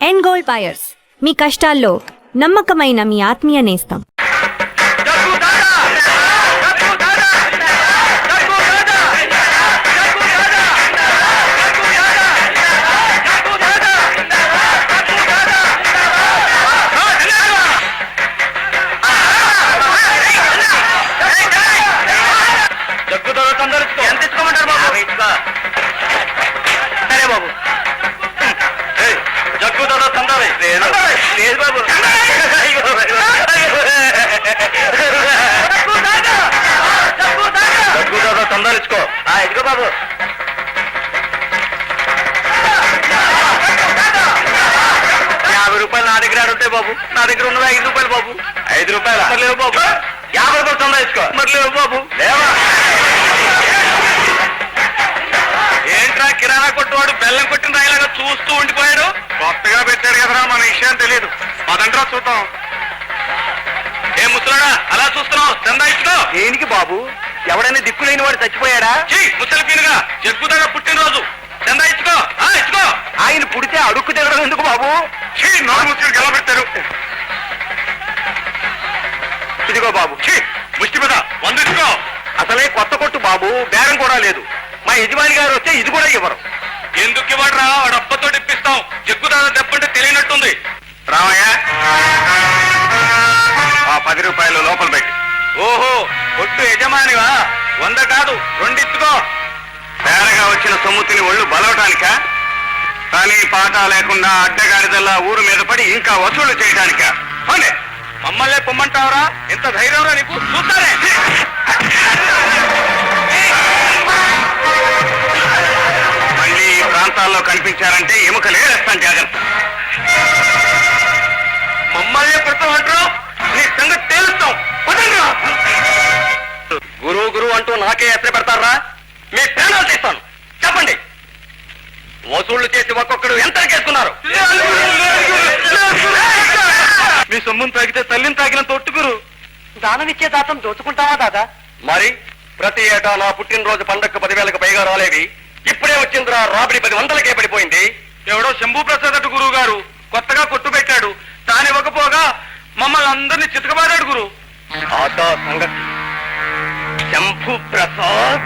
And gold buyers, మీ కష్టాల్లో నమ్మకమైన మీ ఆత్మీయ నేస్తం. ఎంత ఇచ్చుకోమంటారు బాబు? సరే బాబు. జగ్గు దాదా తందాలి. లేదు బాబు. జగ్గు దాదా తందాలిచ్చుకో. ఇదిగో బాబు. ₹50 నా దగ్గర ఉంటాయి బాబు. నా దగ్గర ఉన్నది ₹5 బాబు. ₹5 మరి లేవు బాబు. ₹50 తందాలిచ్చుకో. మరి లేవు బాబు. లేవా? ఏంట్రా కిరాణా కొట్టువాడు బెల్లం కొట్టిన రాయిలాగా చూస్తూ ఉండిపోయాడు? కొత్తగా పెట్టాడు కదరా, మన విషయం తెలియదు. పదండ్రా చూద్దాం. ఏ ముసలాడా అలా చూస్తున్నావు? చందా ఇచ్చుకో. దేనికి బాబు? ఎవడైనా దిక్కులేని వాడు చచ్చిపోయాడా? ముసలి పీనుగా జగ్గుదాగా పుట్టినరోజు. చందా ఇచ్చుకో. ఇచ్చుకో. ఆయన పుడితే అడుక్కు తినడం ఎందుకు బాబు? నోరు ముసులు గెల పెట్టారు. ఇదిగో బాబు. ముష్టి మీద 100 ఇచ్చుకో. అసలే కొత్త కొట్టు బాబు, బేరం కూడా లేదు. మా యజమాని గారు వస్తే ఇది కూడా ఇవ్వరు. ఎందుకు ఇవ్వడరా? వాడు అప్పతో ఇప్పిస్తాం. జగ్గుదాదా దెబ్బంటే తెలియనట్టుంది. రామయ్య, ₹10 లోపల పెట్టి. ఓహో, కొట్టు యజమానివా? 100 కాదు 2 ఇచ్చుకో. పేరగా వచ్చిన సొమ్ముతిని ఒళ్ళు బలవటానిక? కానీ పాట లేకుండా అడ్డగాడిదల్లా ఊరు మీద పడి ఇంకా వసూలు చేయడానిక? మమ్మల్నే పొమ్మంటావరా? ఎంత ధైర్యంరా నీకు? చూస్తానే. మళ్ళీ ఈ ప్రాంతాల్లో కనిపించారంటే ఎముకలే వేస్తాను, జాగ్రత్త. మమ్మల్ని పెడతామంటారు? నీ సంగతి తేలుస్తాం. గురువు అంటూ నాకే ఎత్ర పెడతారా? మీ ప్రాణాలు తీస్తాను. చెప్పండి, వసూళ్లు చేసి ఒక్కొక్కడు ఎంత కేసుకున్నారు? మీ సొమ్మును తాగితే తల్లిని తాగిన తొట్టుగురు. దానమిచ్చే దాతం దోచుకుంటావా దాదా? మరి ప్రతి ఏటా నా పుట్టినరోజు పండగకు 10,000కు పైగా రాలేవి. ఇప్పుడే వచ్చిందిరా రాబడి 10,100కే పడిపోయింది. ఎవడో శంభూ ప్రసాద్ అటు గురువు గారు కొత్తగా కొట్టు పెట్టాడు. తానివ్వకపోగా మమ్మల్ని అందరినీ చితకబాదాడు గురు. ఆదా సంగతి. శంభూ ప్రసాద్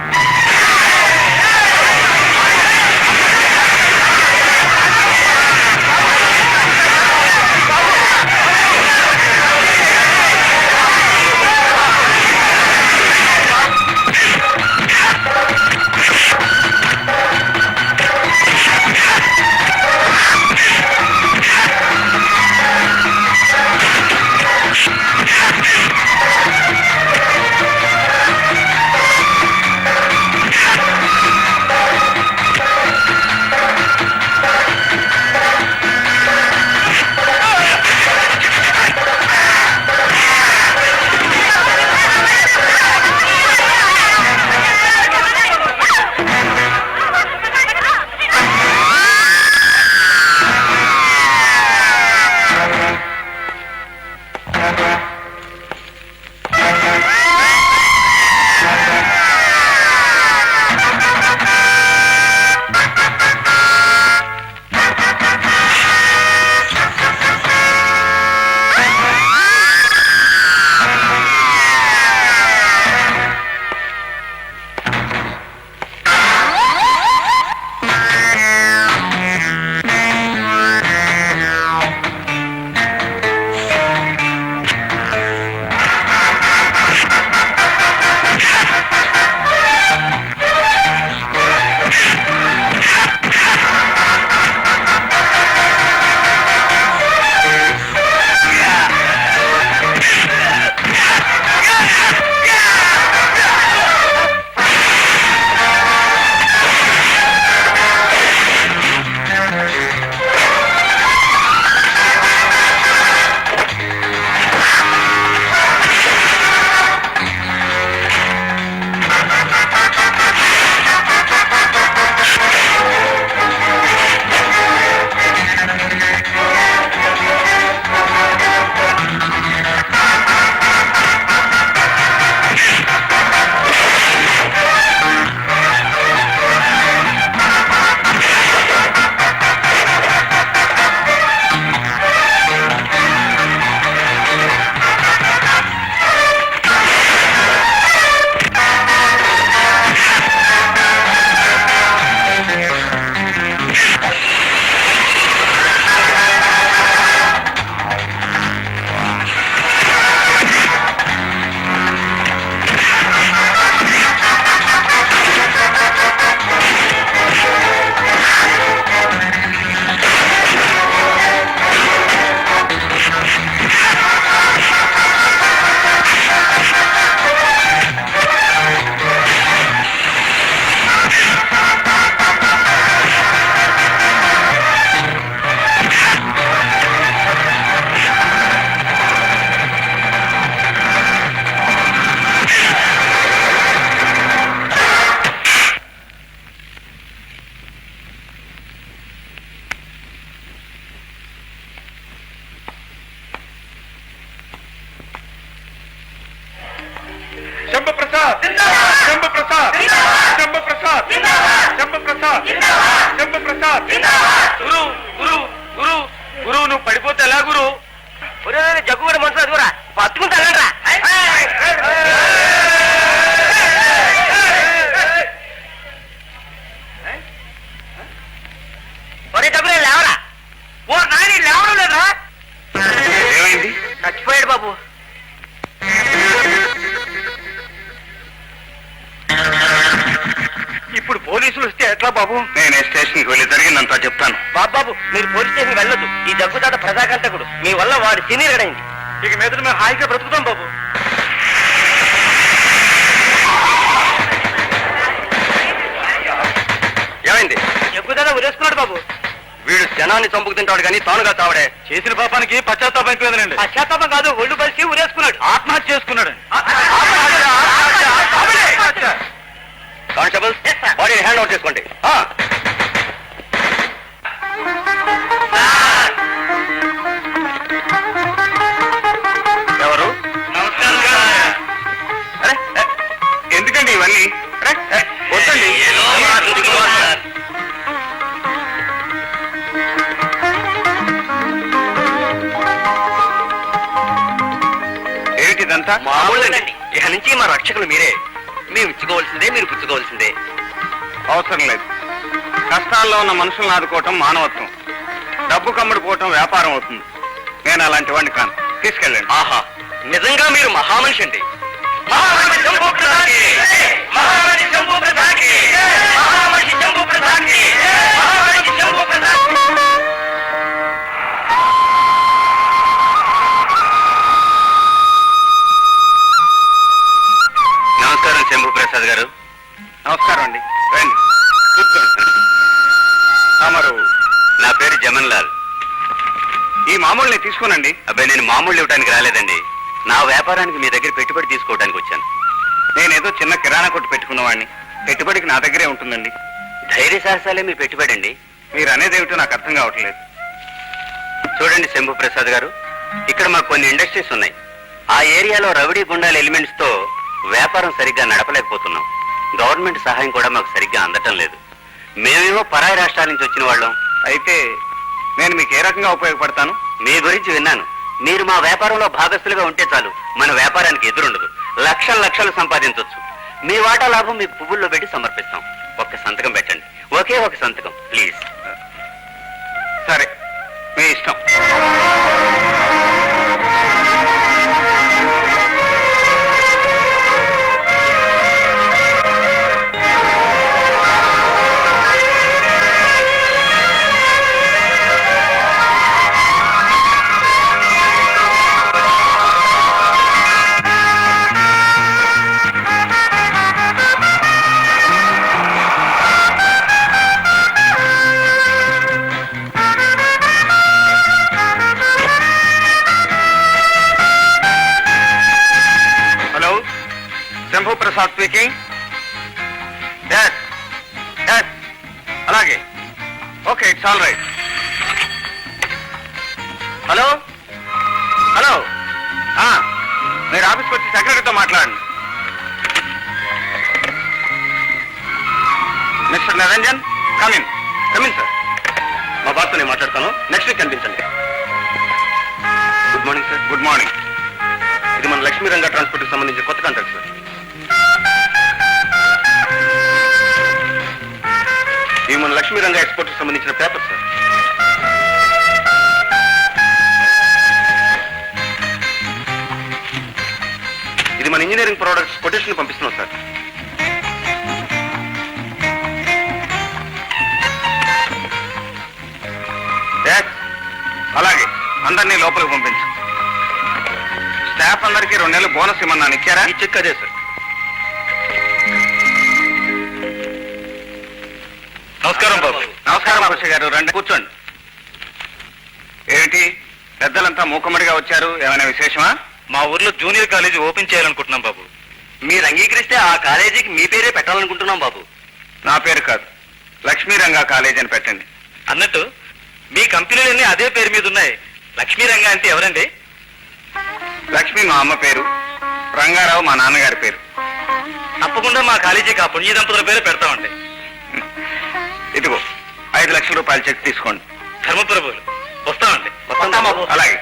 ప్రసాద్ శంభు ప్రసాద్ గురు గురు గురు గురు నువ్వు పడిపోతే ఎలా గురు జగ్గు కూడా మనసు కూడా పట్టుకుంటా ఒరే జగ్గు లేవరా ఓ నాని లేవడం లేదురా ఏమైంది చచ్చిపోయాడు బాబు ఇప్పుడు పోలీసులు వస్తే ఎట్లా బాబు నేను స్టేషన్కి వెళ్ళి జరిగిందంతా చెప్తాను బాబు మీరు పోలీస్ స్టేషన్ వెళ్ళొద్దు ఈ జగ్గుదాట ప్రజాకంటకుడు మీ వల్ల వాడి సీనియర్ అయింది ఇక మీద మేము హాయిగా బ్రతుకుతాం బాబు ఏమైంది జగ్గుదాట ఉరేసుకున్నాడు బాబు వీడు జనాన్ని చంపుకు తింటాడు కానీ తానుగా తావడే చేసిన పాపానికి పశ్చాత్తాపం ఎక్కువదండి పశ్చాత్తాపం కాదు ఒళ్ళు పరిచి ఉరేసుకున్నాడు ఆత్మహత్య చేసుకున్నాడు కానిస్టేబుల్ బాడీని హ్యాండ్ అవుట్ చేసుకోండి ఎవరు ఎందుకండి ఇవన్నీ వద్దండి ఏమిటిదంతా మామూలుగానండి ఇక నుంచి మా రక్షకులు మీరే మేము ఇచ్చుకోవాల్సిందే మీరు పుచ్చుకోవాల్సిందే అవసరం లేదు కష్టాల్లో ఉన్న మనుషులను ఆదుకోవటం మానవత్వం డబ్బు కమ్ముడుపోవటం వ్యాపారం అవుతుంది నేను అలాంటి వాడిని కాను తీసుకెళ్ళండి ఆహా నిజంగా మీరు మహామనిషి అండి నమస్కారం శంభు ప్రసాద్ గారు నమస్కారం అండి రండి కూర్చోండి తమరు నా పేరు జమన్ లాల్ ఈ మామూలుని తీసుకునండి అబ్బాయి నేను మామూలు ఇవ్వడానికి రాలేదండి నా వ్యాపారానికి మీ దగ్గర పెట్టుబడి తీసుకోవడానికి వచ్చాను నేనేదో చిన్న కిరాణా కొట్టు పెట్టుకున్నవాడిని పెట్టుబడికి నా దగ్గరే ఉంటుందండి ధైర్య సాహసాలే మీ పెట్టుబడి అండి మీరు అనేది ఏమిటో నాకు అర్థం కావట్లేదు చూడండి శంభు ప్రసాద్ గారు ఇక్కడ మాకు కొన్ని ఇండస్ట్రీస్ ఉన్నాయి ఆ ఏరియాలో రౌడీ గుండాల ఎలిమెంట్స్ తో వ్యాపారం సరిగ్గా నడపలేకపోతున్నాం గవర్నమెంట్ సహాయం కూడా మాకు సరిగ్గా అందటం లేదు మేమేమో పరాయి రాష్ట్రాల నుంచి వచ్చిన వాళ్ళం అయితే నేను మీకు ఏ రకంగా ఉపయోగపడతాను మీ గురించి విన్నాను మీరు మా వ్యాపారంలో భాగస్తులుగా ఉంటే చాలు మన వ్యాపారానికి ఎదురుండదు లక్షలు లక్షలు సంపాదించవచ్చు మీ వాటా లాభం మీ పువ్వుల్లో పెట్టి సమర్పిస్తాం ఒక్క సంతకం పెట్టండి ఒకే ఒక సంతకం ప్లీజ్ సరే మీ ఇష్టం శంభు ప్రసాద్ స్పీకింగ్ అలాగే okay it's all right hello hello మీరు ఆఫీస్కి వచ్చి సెక్రటరీతో మాట్లాడండి mister Niranjan come in come in sir మా బాస్తో నేను మాట్లాడతాను నెక్స్ట్ వీక్ కనిపించండి good morning sir good morning ఇది మన లక్ష్మీ రంగా ట్రాన్స్పోర్ట్కి సంబంధించిన కొత్త కాంట్రాక్ట్ సార్ ఇది మన లక్ష్మీ రంగా ఎక్స్పోర్ట్కి సంబంధించిన పేపర్ సార్ ఇది మన ఇంజనీరింగ్ ప్రొడక్ట్స్ కొటేషన్ పంపిస్తున్నాం సార్ అలాగే అందరినీ లోపలికి పంపించు స్టాఫ్ అందరికీ 2 నెలలు బోనస్ ఇమ్మన్నాను ఇచ్చారా ఈ చెక్ అదే సార్ నమస్కారం బాబు నమస్కారం బాబు గారు రండి కూర్చోండి ఏమిటి పెద్దలంతా మూకమ్మడిగా వచ్చారు ఏమైనా విశేషమా మా ఊర్లో జూనియర్ కాలేజీ ఓపెన్ చేయాలనుకుంటున్నాం బాబు మీరు అంగీకరిస్తే ఆ కాలేజీకి మీ పేరే పెట్టాలనుకుంటున్నాం బాబు నా పేరు కాదు లక్ష్మీ రంగా కాలేజీ అని పెట్టండి అన్నట్టు మీ కంపెనీలన్నీ అదే పేరు మీద ఉన్నాయి లక్ష్మీ రంగా అంటే ఎవరండి లక్ష్మి మా అమ్మ పేరు రంగారావు మా నాన్నగారి పేరు తప్పకుండా మా కాలేజీకి ఆ పుణ్య దంపతుల పేరు పెడతామండి ఇదిగో 5 లక్షల రూపాయల చెక్ తీసుకోండి. ధర్మప్రభులు వస్తామండి. అలాగే.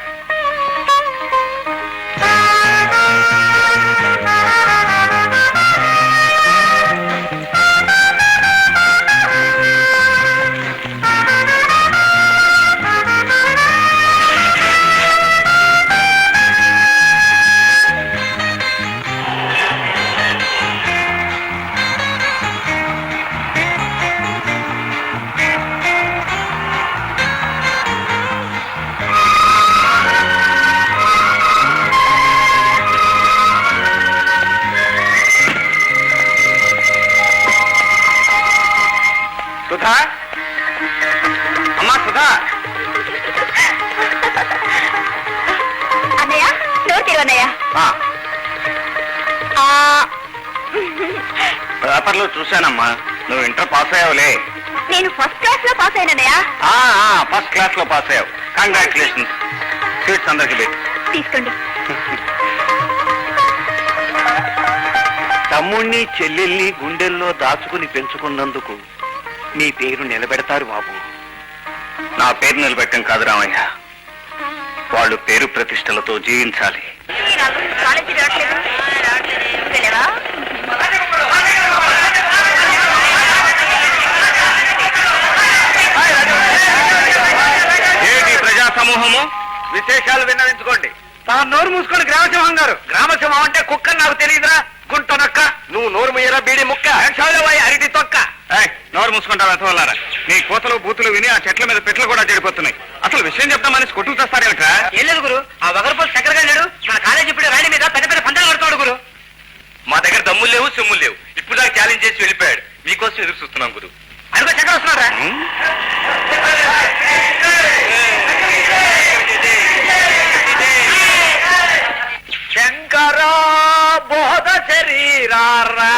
సుధా, అమ్మా సుధా. అన్నయ్య డోర్ తెరవన్నయ్య. పేపర్లో చూశానమ్మా, నువ్వు ఇంటర్ పాస్ అయ్యావులే. నేను ఫస్ట్ క్లాస్ లో పాస్ అయినన్నయ్య. ఫస్ట్ క్లాస్ లో పాస్ అయ్యావు. కంగ్రాచులేషన్స్. స్వీట్స్ అందరికి పెట్టి తీసుకోండి. తమ్ముణ్ణి చెల్లెల్ని గుండెల్లో దాచుకుని పెంచుకున్నందుకు నీ పేరు నిలబెడతారు బాబు. నా పేరు నిలబెట్టం కాదు రామయ్య, వాళ్ళు పేరు ప్రతిష్టలతో జీవించాలి. కాలేజీ రావట్లేదు. వెళ్ళవా? ఏంటి ప్రజా సమూహము, విశేషాలు విన్నవించుకోండి. తాను నోరు మూసుకోండి గ్రామసింహం గారు. గ్రామసింహం అంటే కుక్క నాకు తెలియదురా, గుంటనొక్క. నువ్వు నోరు ముయ్యరా బీడి ముక్క, అరటి తొక్క. నోరు మూసుకుంటావు అథవాలారా. నీ కోతలు బూతులు విని ఆ చెట్ల మీద పెట్లు కూడా చెడిపోతున్నాయి. అసలు విషయం చెప్తామని కొట్టుకు తెస్తారేమిట్రా? ఏం లేదు గురు, ఆ వగరపోలు చక్కరగా లేడు. మన కాలేజీ ఇప్పుడు రాణి మీద పెద్ద పెద్ద పందాలు కడతాడు గురు. మా దగ్గర దమ్ములు లేవు, సొమ్ములు లేవు. ఇప్పుడు దాకా ఛాలెంజ్ చేసి వెళ్ళిపోయాడు. మీకోసం ఎదురు చూస్తున్నాం గురు. అదిగో చక్కర వస్తున్నారా? శంకర బోధ శరీరారా.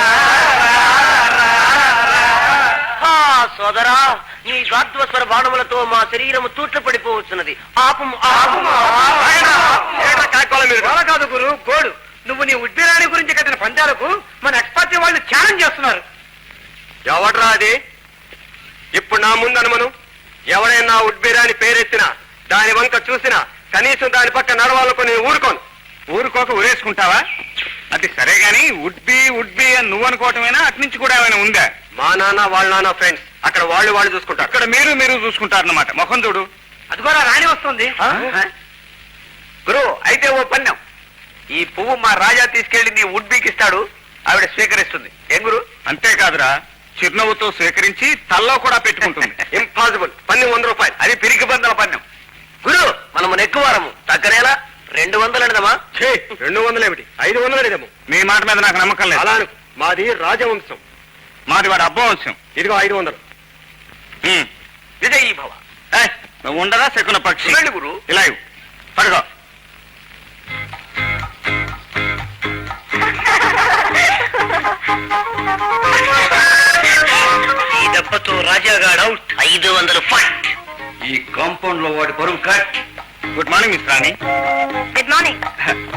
సోదరా, నీ గాత్వస్వర బాణములతో మా శరీరము తూట్లు పడిపోవచ్చున్నది. ఆపము కాదు గురు, గోడు. నువ్వు నీ ఉద్భిరాణి గురించి కట్టిన పంచాలకు మన ఎక్స్పర్ట్ వాళ్ళు ఛాలెంజ్ చేస్తున్నారు. ఎవడ్రా అది? ఇప్పుడు నా ముందనుమను ఎవడైనా ఉద్భిరాణి పేరెత్తినా, దాని వంక చూసినా కనీసం దాని పక్క నడవాలనుకో నేను ఊరుకోను. ఊరుకోక ఊరేసుకుంటావా? అది సరే గాని ఉడ్బి అని నువ్వు అనుకోవటమేనా, అట్నుంచి కూడా ఏమైనా ఉందా? మా నాన్న వాళ్ళ నాన్న ఫ్రెండ్స్, అక్కడ వాళ్ళు చూసుకుంటారు, ఇక్కడ మీరు చూసుకుంటారన్నమాట. ముఖం చూడు, అది కూడా రాణి వస్తుంది. గురు, అయితే ఓ పన్యం. ఈ పువ్వు మా రాజా తీసుకెళ్లి నీ ఉడ్బీకి ఇస్తాడు, ఆవిడ స్వీకరిస్తుంది. ఏం గురు? అంతేకాదురా, చిరునవ్వుతో స్వీకరించి తల్లో కూడా పెట్టుకుంటుంది. ఇంపాసిబుల్. పన్ను 100 రూపాయలు. అది పిరికి బందల పన్యం. గురు, మనము నెక్కువారము తగ్గనేలా 200 అడదమా? 200 ఏమిటి, 500 అడిదాము. మీ మాట మీద నాకు నమ్మకం లేదు. అలా మాది రాజవంశం, మాది వాడు అబ్బవంశం. ఇదిగో 500. విజయీ భవ. నువ్వు ఉండరా శకున పక్షి. గురు, ఇలా ఇవ్వు. పడుకో. ఈ దెబ్బతో రాజాగాడు అవుట్. 500 ఫైట్. ఈ కాంపౌండ్ లో వాడి పరువు cut. Good morning miss Rani. Good morning.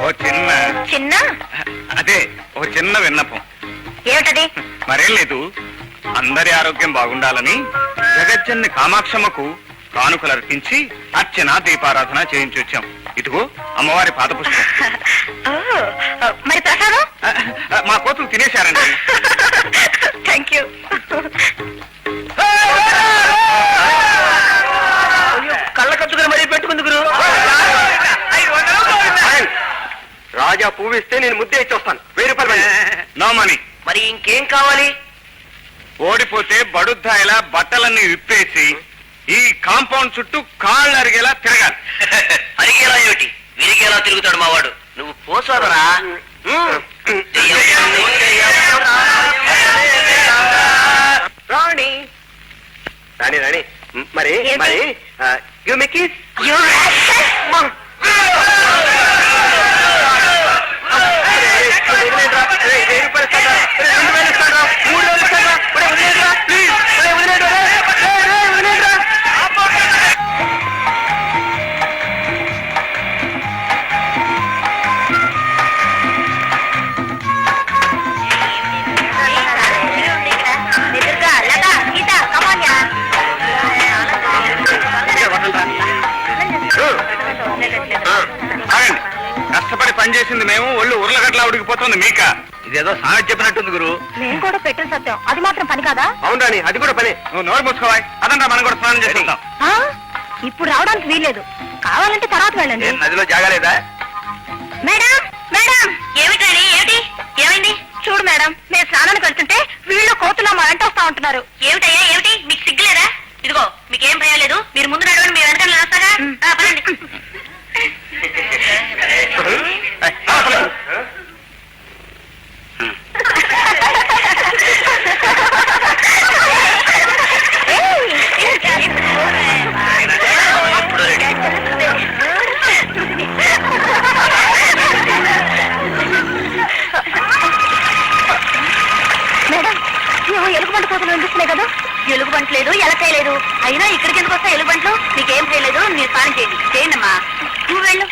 ఓ చిన్న అదే ఓ చిన్న విన్నపం. ఏమిటది? మరేం లేదు, అందరి ఆరోగ్యం బాగుండాలని జగజ్జన్ని కామాక్షమ్మకు కానుకలు అర్పించి అర్చన దీపారాధన చేయించి వచ్చాం. ఇదిగో అమ్మవారి పాద పుష్పం. మరి ప్రసాదం? మా కోతులు తినేశారండి. Thank you. కళ్ళ కత్తుకుని మరీ పెట్టుకుంది గురు. రాజా పువ్విస్తే నేను ముద్దే ఇచ్చి వస్తాను. 1000 రూపాయలు. No money. మరి ఇంకేం కావాలి? ఓడిపోతే బడుద్దాయిలా బట్టలన్నీ విప్పేసి ఈ కాంపౌండ్ చుట్టూ కాళ్ళు అరిగేలా తిరగాలి. అరిగేలా ఏమిటి, విరిగేలా తిరుగుతాడు మావాడు. నువ్వు పోసాదరా. రాణి రాణి రాణి మరి మరి యు మేక్ ఇట్ యు ఎదురుగా లతా గీత కమాన్యా. మేము ఒళ్ళు ఉర్లగట్ల ఉడికిపోతుంది మీక ఇదేదో సామెత చెప్పినట్టుంది గురు. నేను కూడా పెట్టిన సత్యం అది మాత్రం పని కాదా? అవునండి, అది కూడా పని. నువ్వు నోరు మూసుకోవాలి. అదంతా మనం కూడా స్నానం చేసుకుంటాం. ఆ? ఇప్పుడు రావడానికి వీల్లేదు, కావాలంటే తర్వాత వెళ్ళండి. నదిలో జాగలేదా? మేడం మేడం ఏమిటండి? ఏమిటి ఏమైంది? చూడు మేడం, నేను స్నానానికి వెళ్తుంటే వీళ్ళు కోతులా మా వెంట వస్తా ఉంటున్నారు. ఏమిటయ్యా ఏమిటి? మీకు సిగ్గులేదా? ఇదిగో మీకేం భయం లేదు, మీరు ముందు నడవండి, మీ వెనకాల నడుస్తాగా. పదండి. మేడం, ఎలుగుబంటి కోతలు వినిపిస్తున్నాయి కదా? ఎలుగుబంటి లేదు, ఎలకాయ లేదు, అయినా ఇక్కడికి ఎందుకు వస్తాయి ఎలుగుబంట్లు? మీకేం చేయలేదు, మీరు స్నానం చేయండి. చేయండమ్మా, నువ్వు వెళ్ళు.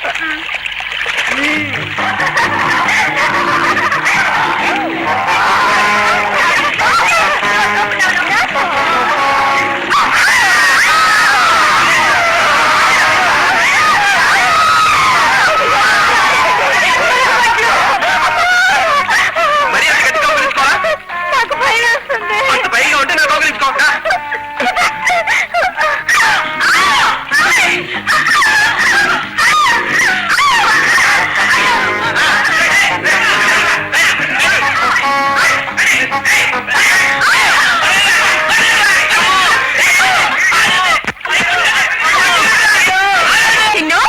మరి అంత గట్టిగా కౌగిలించుకోవాలా? నాకు భయం వేస్తుంది. అంత పైగా ఉంటే నాకు కౌగిలించుకోవద్దా? చిన్ను,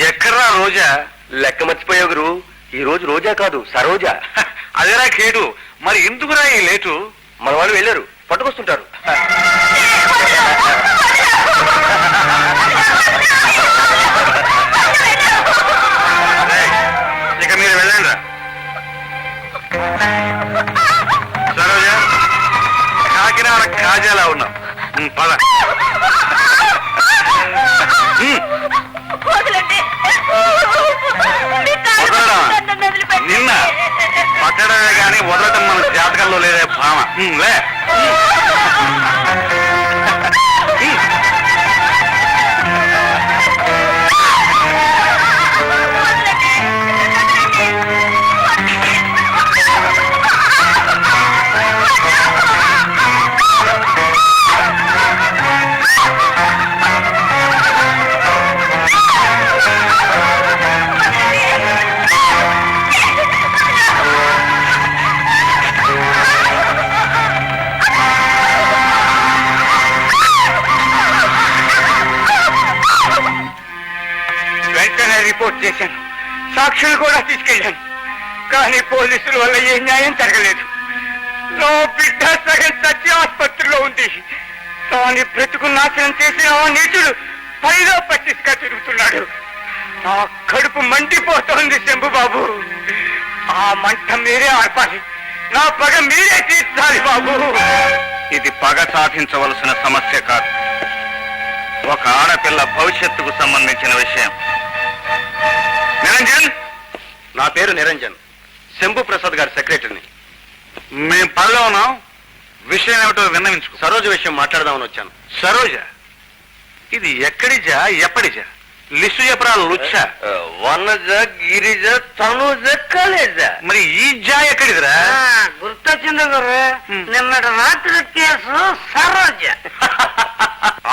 ఎక్కడ్రా రోజా? లెక్క మర్చిపోయావు గురు. ఈ రోజు రోజా కాదు, సరోజా. అదేరా కేటు. మరి ఎందుకురా ఈ లేటు? మన వాళ్ళు వెళ్ళారు, పట్టుకొస్తుంటారు. ఇక మీరు వెళ్ళండి రా. సరోజా, కాకినాడ కాజాలా ఉన్నాం. పద. వదలండి. వదలడా? నిన్న పట్టడమే గాని వదలటం మన జాతకంలో లేదే భామ. లే. వెంటనే రిపోర్ట్ చేశాను, సాక్షులు కూడా తీసుకెళ్ళాను. కానీ పోలీసుల వల్ల ఏ న్యాయం జరగలేదు. నా బిడ్డ సగం సత్య ఆసుపత్రిలో ఉంది. తాను బ్రతుకు నాశనం చేసిన ఆ నీచుడు పైలో పచ్చిగా తిరుగుతున్నాడు. నా కడుపు మండిపోతోంది శంభుబాబు. ఆ మంట మీరే ఆర్పాలి, నా పగ మీరే తీర్చాలి బాబు. ఇది పగ సాధించవలసిన సమస్య కాదు, ఒక ఆడపిల్ల భవిష్యత్తుకు సంబంధించిన విషయం. నిరంజన్, నా పేరు నిరంజన్, శంభు ప్రసాద్ గారి సెక్రటరీని. మేం పనిలో ఉన్నాం, విషయం ఏమిటో విన్నవించుకో. సరోజ విషయం మాట్లాడదామని వచ్చాను. సరోజ? ఇది ఎక్కడిజా, ఎప్పటిజా? లిస్టు చెప్పరా లుచ్చ? వనజ, గిరిజ, తనుజ, కలేజ. మరి ఈ జా ఎక్కడిదిరా? గుర్తొచ్చింది గురు, నిన్నటి రాత్రి కేసు సరోజ.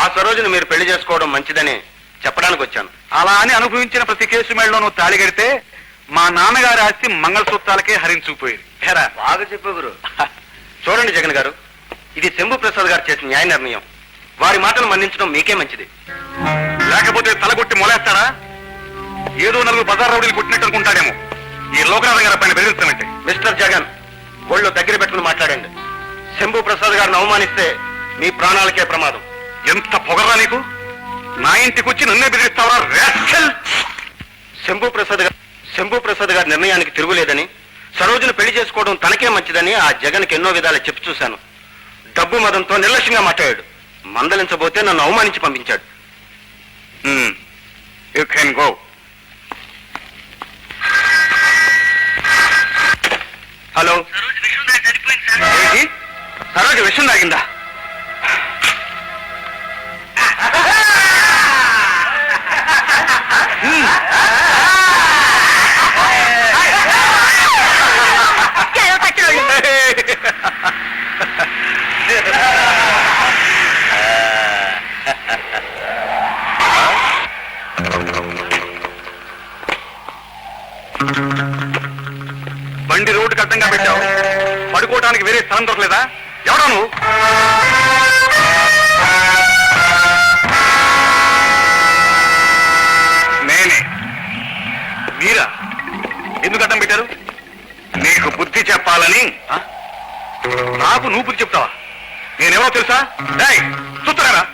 ఆ సరోజను మీరు పెళ్లి చేసుకోవడం మంచిదని చెప్పడానికి వచ్చాను. అలా అని అనుభవించిన ప్రతి కేసు మేడలో నువ్వు తాళి కడితే మా నాన్నగారి ఆస్తి మంగళసూత్రాలకే హరించుకుపోయేది. బాగా చెప్పు గురు. చూడండి జగన్ గారు, ఇది శంభు ప్రసాద్ గారు చేసిన న్యాయ నిర్ణయం. వారి మాటను మన్నించడం మీకే మంచిది. లేకపోతే తలగొట్టి మొలేస్తాడా? ఏదో నలుగురు బజార్ రౌడీలు పుట్టినట్టు అనుకుంటాడేమో. ఈ లోకనాథం గారి పైన బెదిరిస్తానంటే. మిస్టర్ జగన్, ఒళ్ళు దగ్గర పెట్టుకుని మాట్లాడండి. శంభు ప్రసాద్ గారిని అవమానిస్తే మీ ప్రాణాలకే ప్రమాదం. ఎంత పొగరా నీకు? నా ఇంటికి వచ్చి నన్నే బెదిరిస్తావరా రాస్కెల్? శంభు ప్రసాద్ గారి నిర్ణయానికి తిరుగులేదని, సరోజను పెళ్లి చేసుకోవడం తనకే మంచిదని ఆ జగన్కి ఎన్నో విధాలు చెప్పి చూశాను. డబ్బు మదంతో నిర్లక్ష్యంగా మాట్లాడాడు. మందలించబోతే నన్ను అవమానించి పంపించాడు. You can go. హలో, ఏంటి? సరోజ విషం తాగిందా? స్థలం దొరకలేదా? ఎవడా నువ్వు? నేనే. మీరా? ఎందుకు అడ్డం పెట్టారు? నీకు బుద్ధి చెప్పాలని. నాకు నువ్వు బుద్ధి చెప్తావా? నేనేమో తెలుసా? చూస్తున్నారా?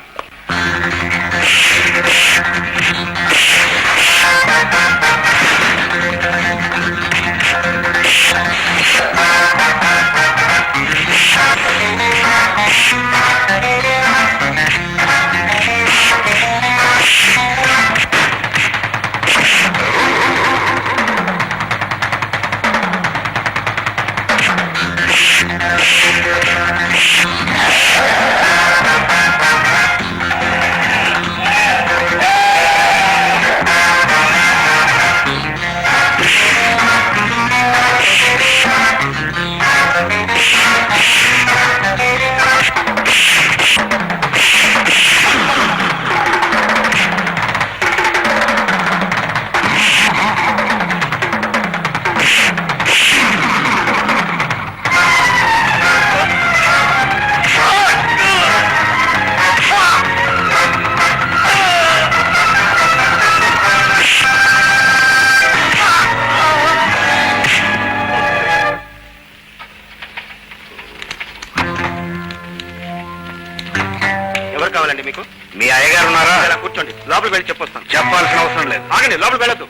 మీకు మీ అయ్యగారు ఉన్నారా? ఇలా కూర్చోండి, లోపలికి వెళ్ళి చెప్పొస్తాను. చెప్పాల్సిన అవసరం లేదు. ఆగండి, లోపలికి వెళ్ళొద్దు.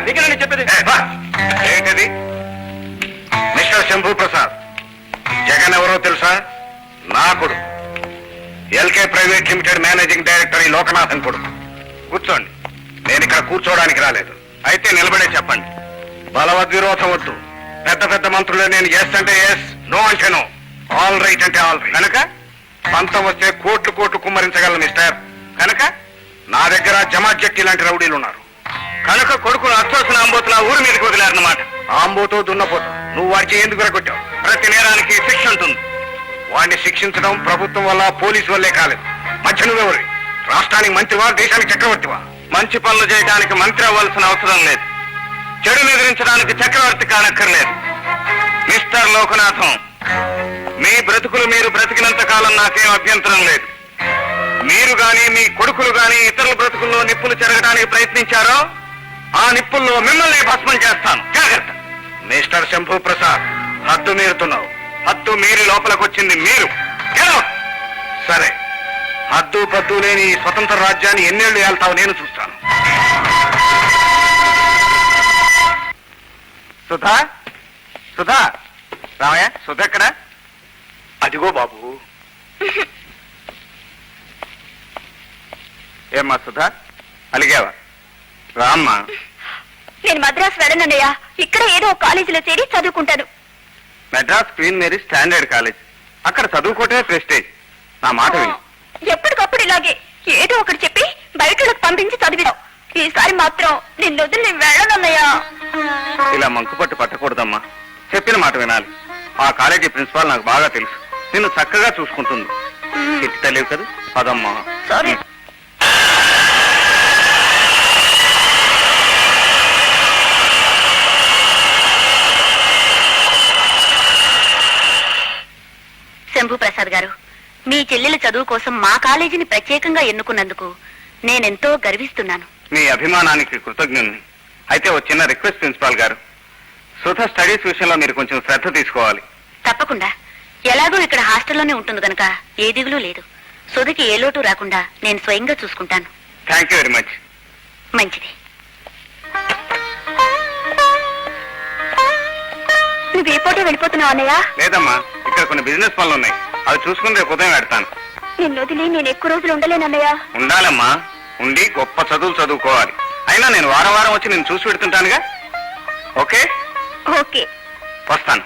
నీకేనండి చెప్పేది. ఏంటది? మిస్టర్ శంభూ ప్రసాద్, జగన్ ఎవరో తెలుసా? నా కొడుకు, LK private limited managing director ఈ లోకనాథన్ కొడుకు. కూర్చోండి. నేను ఇక్కడ కూర్చోవడానికి రాలేదు. అయితే నిలబడే చెప్పండి. బలవద్విరోధం వద్దు. పెద్ద పెద్ద మంత్రులు నేను ఎస్ అంటే ఎస్, నో అంటే నో, ఆల్ రైట్ అంటే ఆల్ రైట్. కనుక పంతం వస్తే కోట్లు కోట్లు కుమ్మరించగలను మిస్టర్. కనుక నా దగ్గర జమాత్ జట్టి లాంటి రౌడీలు ఉన్నారు. కనుక కొడుకును అచ్చోసిన ఆంబోతులా ఊరి మీదకి వదిలేరన్నమాట. ఆంబోతో దున్నపోతు నువ్వు వాడికి ఎందుకు కొట్టావు? ప్రతి నేరానికి శిక్ష ఉంటుంది. వాడిని శిక్షించడం ప్రభుత్వం వల్ల, పోలీసు వల్లే కాలేదు. మధ్య నువ్వెవరి? రాష్ట్రానికి మంత్రివా, దేశానికి చక్రవర్తివా? మంచి పనులు చేయడానికి మంత్రి అవ్వాల్సిన అవసరం లేదు. చెడును ఎదిరించడానికి చక్రవర్తి కానక్కర్లేదు. మిస్టర్ లోకనాథం, మీ బ్రతుకులు మీరు బ్రతికినంత కాలం నాకేం అభ్యంతరం లేదు. మీరు గాని మీ కొడుకులు గాని ఇతరుల బ్రతుకుల్లో నిప్పులు చెరగడానికి ప్రయత్నించారో ఆ నిప్పుల్లో మిమ్మల్ని భస్మం చేస్తాను. జాగ్రత్త. మిస్టర్ శంభూ ప్రసాద్, హద్దు మీరుతున్నావు. హద్దు మీరి లోపలికి వచ్చింది మీరు. సరే, హద్దు పద్దు లేని ఈ స్వతంత్ర రాజ్యాన్ని ఎన్నేళ్లు ఏళ్తావు నేను చూస్తాను. సుధా, సుధా, రామయ్య, సుధా ఎక్కడ? అదిగో బాబు. ఏమ్మా సుధా, అలిగావా? రామ్మా. నేను మద్రాసు వెళ్ళనన్నయ్యా, ఇక్కడ ఏదో ఒక కాలేజీలో చేరి చదువుకుంటాను. Madras Queen Mary standard college, అక్కడ చదువుకోవటమే ప్రెస్టేజ్. నా మాట విని ఎప్పటికప్పుడు ఇలాగే ఏదో ఒకటి చెప్పి బయటకు పంపించి చదివిదాం. ఈసారి మాత్రం నిన్ను వదిలి నేను వెళ్ళనన్నయ్యా. ఇలా మంకుపట్టు పట్టకూడదమ్మా. చెప్పిన మాట వినాలి. ఆ కాలేజీ ప్రిన్సిపాల్ నాకు బాగా తెలుసు. నిన్ను చక్కగా చూసుకుంటుంది. చిట్టి తెలియదు కదా. పదమ్మా. సారీ. శంభూ ప్రసాద్ గారు, మీ చెల్లెల చదువు కోసం మా కాలేజీని ప్రత్యేకంగా ఎన్నుకున్నందుకు నేనెంతో గర్విస్తున్నాను. మీ అభిమానానికి కృతజ్ఞుని. అయితే ఒక చిన్న రిక్వెస్ట్ ప్రిన్సిపాల్ గారు, సుధ స్టడీస్ విషయంలో మీరు కొంచెం శ్రద్ధ తీసుకోవాలి. తప్పకుండా. ఎలాగో ఇక్కడ హాస్టల్లోనే ఉంటుంది కనుక ఏ దిగులు లేదు. సుధకి ఏ లోటు రాకుండా నేను స్వయంగా చూసుకుంటాను. Thank you very much. మంచిది. నువ్వు ఏ పూట వెళ్ళిపోతున్నావు అన్నయ్య? లేదమ్మా, ఇక్కడ కొన్ని బిజినెస్ పనులు ఉన్నాయి. అవి చూసుకుని రేపు ఉదయం పెడతాను. నిన్ను వదిలి నేను ఎక్కువ రోజులు ఉండలేనన్నయ్య. ఉండాలమ్మా, ఉండి గొప్ప చదువులు చదువుకోవాలి. అయినా నేను వారం వారం వచ్చి నేను చూసి పెడుతుంటానుగా. ఓకే ఓకే, వస్తాను.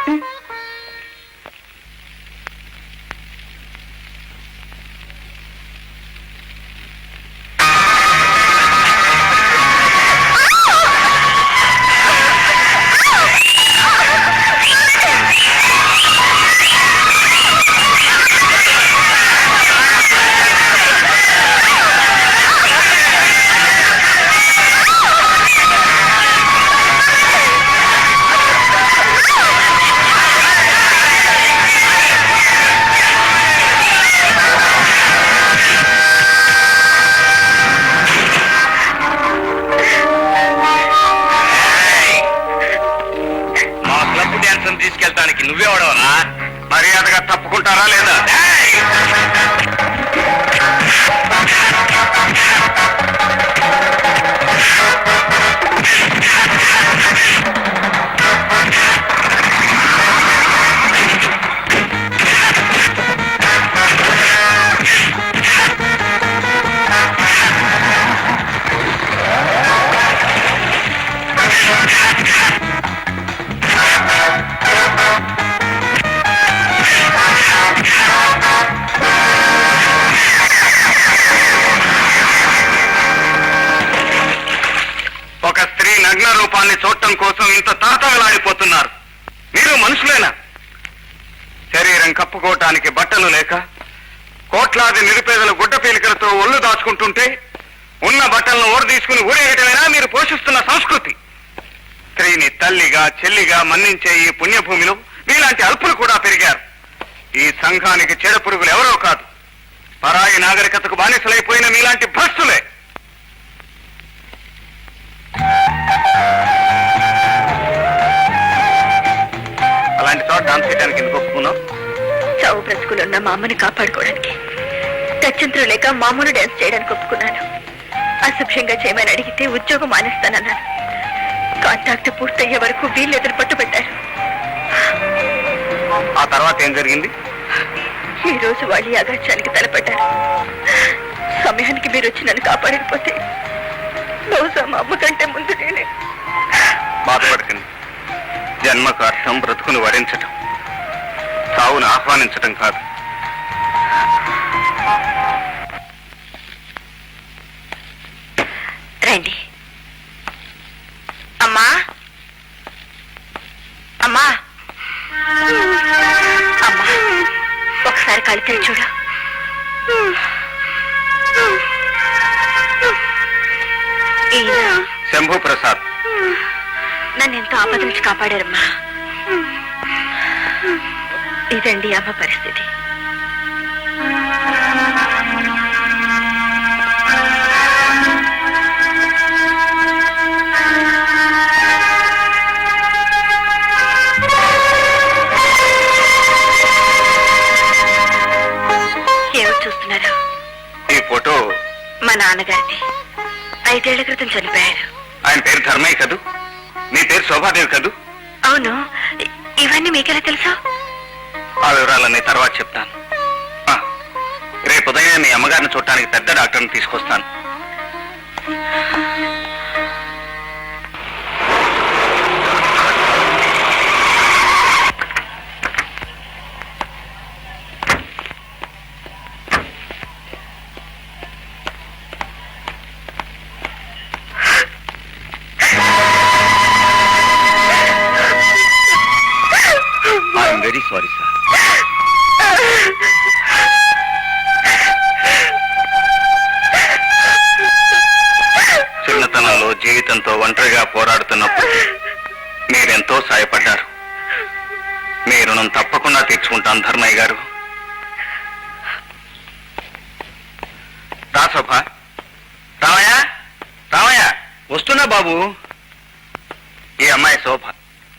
దాన్ని చూడటం కోసం ఇంత తాతగలాడిపోతున్నారు. మీరు మనుషులేనా? శరీరం కప్పుకోవటానికి బట్టలు లేక కోట్లాది నిరుపేదల గుడ్డ పీలికలతో ఒళ్ళు దాచుకుంటుంటే ఉన్న బట్టలను ఊర తీసుకుని ఊరేయటమేనా మీరు పోషిస్తున్న సంస్కృతి? స్త్రీని తల్లిగా చెల్లిగా మన్నించే ఈ పుణ్యభూమిలో మీలాంటి అల్పులు కూడా పెరిగారు. ఈ సంఘానికి చెడ పురుగులు ఎవరో కాదు, పరాయి నాగరికతకు బానిసలైపోయిన మీలాంటి భ్రష్టులే. అలాంటి చోట డాన్స్ చేయడానికి ఎందుకు ఒప్పుకున్నావు? చావు బ్రతుకులున్న మా అమ్మని కాపాడుకోవడానికి, గత్యంతరం లేక మామూలు డాన్స్ చేయడానికి ఒప్పుకున్నాను. అసభ్యంగా చేయమని అడిగితే ఉద్యోగం మానేస్తానన్నాను. కాంట్రాక్ట్ పూర్తయ్యే వరకు వీళ్ళు ఎదురు పట్టుబట్టారు. ఆ తర్వాత ఏం జరిగింది? ఈ రోజు వాళ్ళు ఈ అగాధ్యానికి తలపడ్డారు. సమయానికి మీరు వచ్చి నన్ను కాపాడకపోతే బహుశా మా అమ్మ కంటే ముందు నేనే. బాధపడకండి. జన్మకు అర్థం బ్రతుకును వరించటం, సావును ఆహ్వానించటం కాదు. రండి. అమ్మా అమ్మా అమ్మా, ఒకసారి కలితే చూడు. ఈయన శంభు ప్రసాద్. నన్ను ఎంతో ఆపద నుంచి కాపాడారమ్మా. ఇదండి అమ్మ పరిస్థితి. ఏమిటి చూస్తున్నారు? ఈ ఫోటో మా నాన్నగారిది. 5 ఏళ్ల క్రితం చనిపోయారు. ఆయన పేరు ధర్మయ్య కదూ? నీ పేరు శోభాదేవి కదూ? అవును. ఇవన్నీ మీకెలా తెలుసా? ఆ వివరాలన్నీ తర్వాత చెప్తాను. రేపు ఉదయం మీ అమ్మగారిని చూడటానికి పెద్ద డాక్టర్ని తీసుకొస్తాను. I'm very sorry sir. చిన్నతనంలో జీవితంతో ఒంటరిగా పోరాడుతున్నప్పుడు మీరెంతో సాయపడ్డారు. మీ రుణం తప్పకుండా తీర్చుకుంటాను ధర్మయ్య గారు. రా శోభ. రామయ్య, రామయ్య, వస్తున్నా బాబు. ఈ అమ్మాయి శోభ.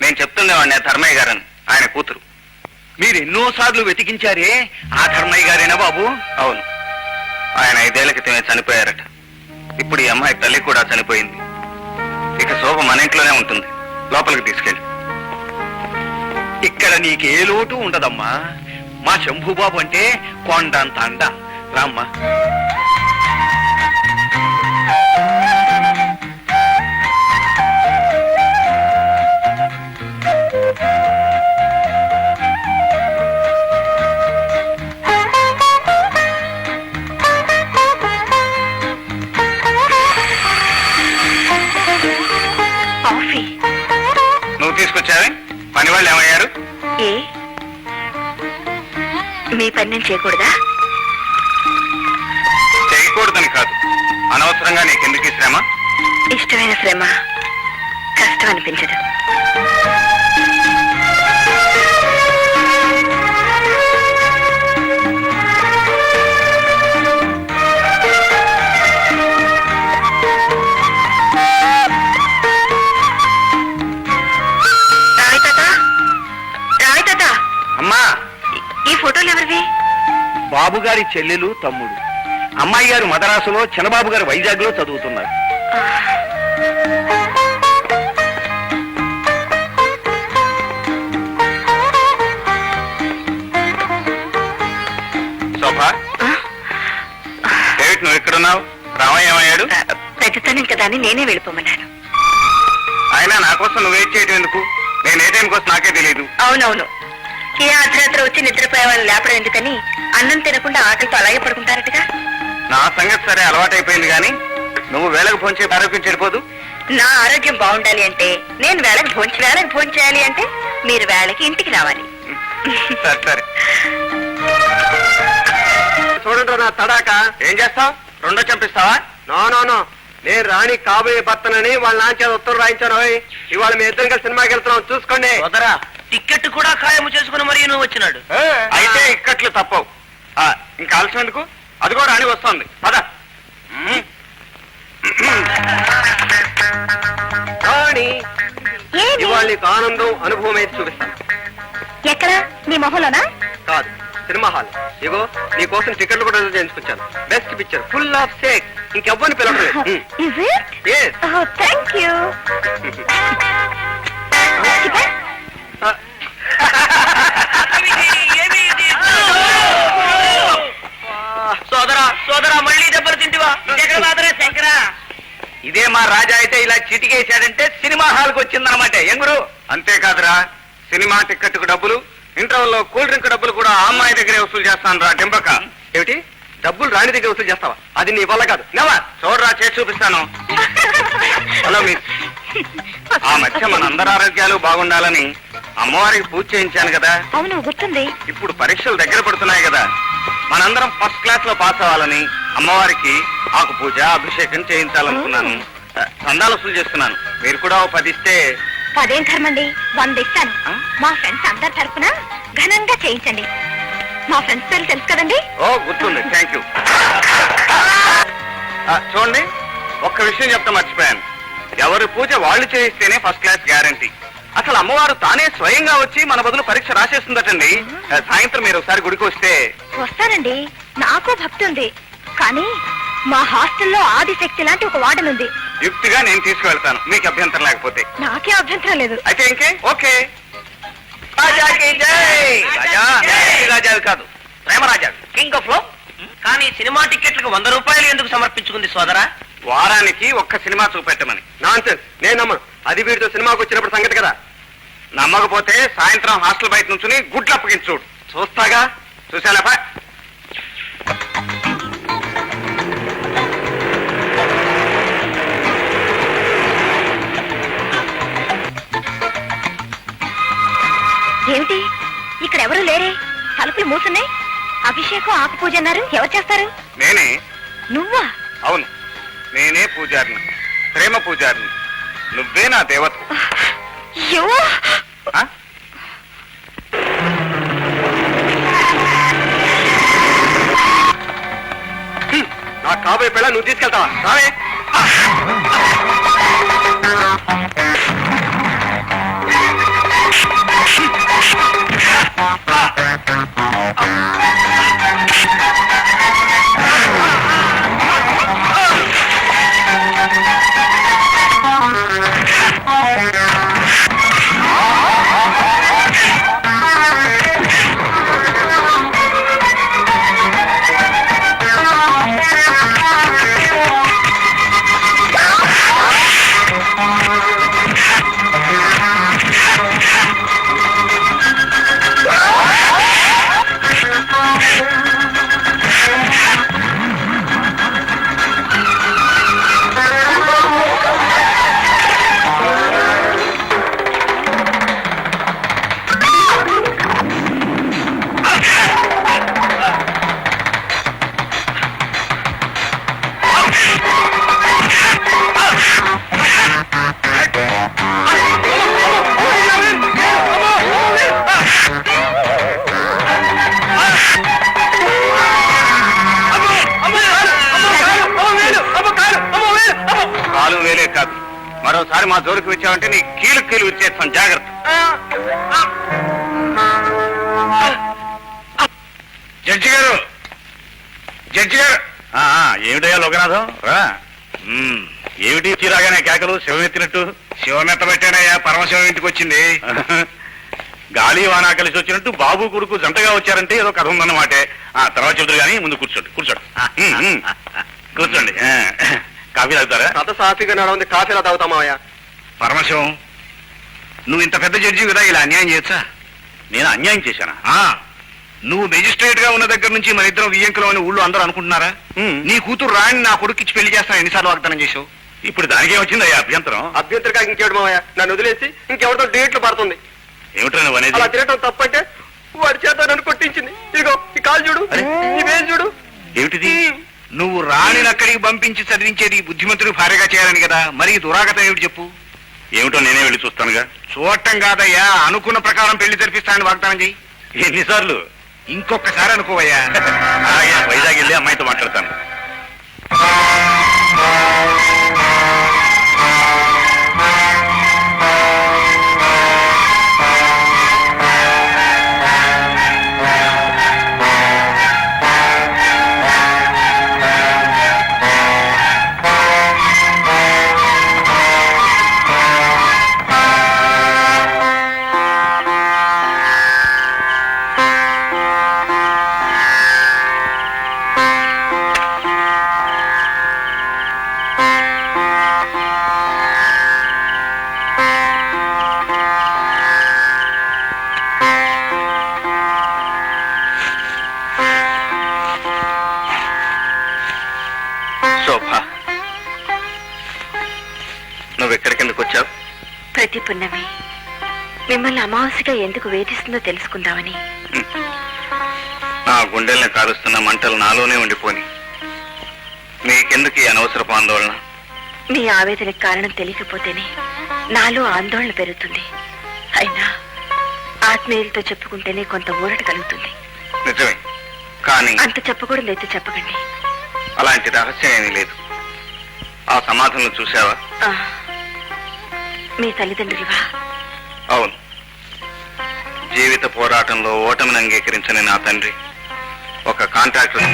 నేను చెప్తుండేవాడిని ధర్మయ్య గారని, ఆయన కూతురు. మీరు ఎన్నోసార్లు వెతికించారే, ఆ ధర్మయ్య గారేనా బాబు? అవును. ఆయన 5 ఏళ్ల క్రితమే చనిపోయారట. ఇప్పుడు ఈ అమ్మాయి తల్లి కూడా చనిపోయింది. ఇక శోభ మన ఇంట్లోనే ఉంటుంది. లోపలికి తీసుకెళ్ళి. ఇక్కడ నీకే లోటు ఉండదమ్మా. మా శంభుబాబు అంటే కొండంత అండ. రామ్మా. కాఫీ నువ్వు తీసుకొచ్చావే? పని వాళ్ళు ఏమయ్యారు? ఏ మీ పని నేను చేయకూడదా? చేయకూడదని కాదు, అనవసరంగా నీకెందుకు ఈ శ్రమ? ఇష్టమైన శ్రమ కష్టం అనిపించదు. అమ్మా, ఈ ఫోటోలు ఎవరివి? బాబు గారి చెల్లెలు, తమ్ముడు. అమ్మాయి గారు మదరాసులో, చిన్నబాబు గారు వైజాగ్ లో చదువుతున్నారు. శోభ, ఏమిటి నువ్వు ఇక్కడున్నావు? రామయ్య ఏమయ్యాడు? పెద్దతనం కదా అని నేనే వెళ్ళిపోమన్నాను. అయినా నా కోసం నువ్వు వెయిట్ చేయడం ఎందుకు? నేను ఏ టైం కోసం నాకే తెలియదు. అవునవును. ఏ అర్ధరాత్రి వచ్చి నిద్రపోయే వాళ్ళు లేపడం ఎందుకని అన్నం తినకుండా ఆకలితో అలాగే పడుకుంటారటగా. నా సంగతి సరే, అలవాటైపోయింది. కానీ నువ్వు వేళకు ఫోన్ చేసి ఆరోగ్యం చెడిపోదు. నా ఆరోగ్యం బాగుండాలి అంటే నేను వేళకి భోజనం చేయాలి అంటే మీరు వేళకి ఇంటికి రావాలి. సరే సరే. చూడండి నా తడాక. ఏం చేస్తావు? రెండో చంపిస్తావా? నో నో నో, నేను రాణి కాబోయే భర్తనని వాళ్ళ నాన్న ఉత్తరం రాయించాను. ఇవాళ మీ ఇద్దరం కలిసి సినిమాకి వెళ్తున్నాం, చూసుకోండి. వదరా, టికెట్ కూడా ఖాయము చేసుకుని మరి నువ్వు వచ్చినాడు. అయితే ఇక్కట్లు తప్పవు. ఇంకా ఆలస్యం ఎందుకు? అదిగో రాణి వస్తోంది, పద. రాణి, ఇవాళ నీకు ఆనందం అనుభవం అయితే చూపిస్తాను. ఎక్కడ? మీ మొహంలోనా? కాదు, సినిమా హాల్. ఇగో నీ కోసం టికెట్లు కూడా రిజర్వ్ చేయించుకొచ్చాను. Best picture, full of shake. ఇంకెవ్వరిని పిలవట్లేదు. Is it? Yes. Oh, thank you. సోదరా మళ్ళీ దెబ్బలు తింటివా? శంకరా, ఇదే మా రాజా అయితే ఇలా చిటికేశాడంటే సినిమా హాల్కి వచ్చిందనమాట. ఎంగురు అంతేకాదురా, సినిమా టికెట్ కు డబ్బులు, ఇంటర్వెల్లో కూల్ డ్రింక్ డబ్బులు కూడా ఆ అమ్మాయి దగ్గరే వసూలు చేస్తాను రా డింబక. ఏమిటి? డబ్బులు రాణి దగ్గర వసూలు చేస్తావా? అది నీ వల్ల కాదు. నెవర్. చూడరా, చేసి చూపిస్తాను. హలో మిస్, ఆ మధ్య మన అందరి ఆరోగ్యాలు బాగుండాలని అమ్మవారికి పూజ చేయించాను కదా. అవును, గుర్తుంది. ఇప్పుడు పరీక్షలు దగ్గర పడుతున్నాయి కదా, మనందరం ఫస్ట్ క్లాస్ లో పాస్ అవ్వాలని అమ్మవారికి ఆకు పూజ అభిషేకం చేయించాలనుకున్నాను. చందాలు వసూలు చేస్తున్నాను. మీరు కూడా 10 ఇస్తే. 10 ధర్మండి, 100 ఇస్తాను. మా ఫ్రెండ్స్ అందరి తరఫున ఘనంగా చేయించండి. మా ఫ్రెండ్స్ పేరు తెలుసు కదండి? ఓ, గుర్తుంది. Thank you. చూడండి, ఒక్క విషయం చెప్తా మర్చిపోయాను. ఎవరి పూజ వాళ్ళు చేయిస్తేనే ఫస్ట్ క్లాస్ గ్యారంటీ. అసలు అమ్మవారు తానే స్వయంగా వచ్చి మన బదులు పరీక్ష రాసేస్తుందటండి. సాయంత్రం మీరు ఒకసారి గుడికి వస్తే. వస్తానండి, నాకు భక్తి ఉంది. కానీ మా హాస్టల్లో ఆదిశక్తి లాంటి ఒక వార్డెన్ ఉంది. యుక్తిగా నేను తీసుకువెళ్తాను, మీకు అభ్యంతరం లేకపోతే. నాకే అభ్యంతరం లేదు. అయితే ఇంకే ఓకే. రాజాకి జై. రాజా, రాజావి కాదు, ప్రేమరాజా, కింగ్ ఆఫ్ లవ్. కానీ సినిమా టికెట్లకు 100 రూపాయలు ఎందుకు సమర్పించుకుంది సోదరా? వారానికి ఒక్క సినిమా చూపెట్టమని. నాన్సెన్స్, నేను నమ్మను. అది వీడితో సినిమాకి వచ్చినప్పుడు సంగతి కదా. నమ్మకపోతే సాయంత్రం హాస్టల్ బయట నుంచుని గుడ్లు అప్పగించి చూడు. చూస్తాగా, చూసాలేపా. ఏమిటి, ఇక్కడ ఎవరు లేరే? తలుపులు మూసున్నాయి. అభిషేకం ఆకు పూజ అన్నారు. ఎవరు చేస్తారు? నేనే. నువ్వా? అవును, నేనే పూజారిని, ప్రేమ పూజారిని. నువ్వే నా దేవత. అయ్యో, నా కాబోయే పిల్ల నువ్వు తీసుకెళ్తావా? రావే. కాలు వేలే కాదు, మరోసారి మా జోలికి వచ్చావంటే నీ కీలు వచ్చేస్తాను. జాగ్రత్త. జడ్జి గారు, జడ్జి గారు. ఏమిటయ్యా లోకనాథం రా. ఏమిటి చీరాగానే కేకలు? శివమెత్తినట్టు. శివమెత్తబెట్టానయ్యా, పరమశివం ఇంటికి వచ్చింది. గాలి వానా కలిసి వచ్చినట్టు బాబు కొడుకు జంటగా వచ్చారంటే ఏదో కథ ఉందన్నమాట. తర్వాత చెబుతారు కానీ ముందు కూర్చోండి. కూర్చోండి. కాఫీ తాగుతారా? కథ సాఫీగా నడవంది, కాఫీలా తాగుతామాయా. పరమశివం, నువ్వు ఇంత పెద్ద జడ్జి కదా, ఇలా అన్యాయం చేయొచ్చా? నేను అన్యాయం చేశానా? నువ్వు మెజిస్ట్రేట్ గా ఉన్న దగ్గర నుంచి మన ఇద్దరం వియ్యంకులం అని ఊళ్ళో అందరూ అనుకుంటున్నారా? నీ కూతురు రాణి నా కొడుకు ఇచ్చి పెళ్లి చేస్తాను ఎన్నిసార్లు వాగ్దానం చేశావు? ఇప్పుడు దానికే వచ్చిందయ్యా అభ్యంతరం? అభ్యంతరగా ఇంకేడు మావయ్య, నన్ను వదిలేసి ఇంకెవరితో డేట్లు పడుతుంది. ఏమిట్రా నువ్వు అనేది? అలా తిరగటం తప్పంటే వాడి చేత నన్ను కొట్టించింది. ఇదిగో ఈ కాలు చూడు, ఈ వేలు చూడు. ఏమిటిది? నువ్వు రాణిని అక్కడికి పంపించి చదివించేది బుద్ధిమంతుడు భార్యగా చేయాలని కదా, మరి ఈ దురాగతం ఏమిటి చెప్పు? ఏమిటో నేనే వెళ్ళి చూస్తానుగా. చూడటం కాదయ్యా, అనుకున్న ప్రకారం పెళ్లి జరిపిస్తానని వాగ్దానం చెయ్యి. ఎన్నిసార్లు? ఇంకొకసారి అనుకోవయ్యా. వైజాగ్ వెళ్ళి అమ్మాయితో మాట్లాడతాను. శోభ, నువ్వు ఎక్కడికి ఎందుకు వచ్చావు? ప్రతి పున్నమి మిమ్మల్ని అమావాస్యగా ఎందుకు వేధిస్తుందో తెలుసుకుందామని. నా గుండెల్ని కారుస్తున్న మంటలు నాలోనే ఉండిపోని. నీకెందుకు ఈ అనవసరపు ఆందోళన? మీ ఆవేదనకి కారణం తెలియకపోతేనే నాలో ఆందోళన పెరుగుతుంది. అయినా ఆత్మీయులతో చెప్పుకుంటేనే కొంత ఊరట కలుగుతుంది. నిజమే, కానీ అంత చెప్పకూడదు అయితే చెప్పకండి. అలాంటి రహస్యం ఏమీ లేదు. ఆ సమాధులను చూసావా? ఆ, మీ తల్లిదండ్రులువా? అవును. జీవిత పోరాటంలో ఓటమిని అంగీకరించని నా తండ్రి ఒక కాంట్రాక్టర్.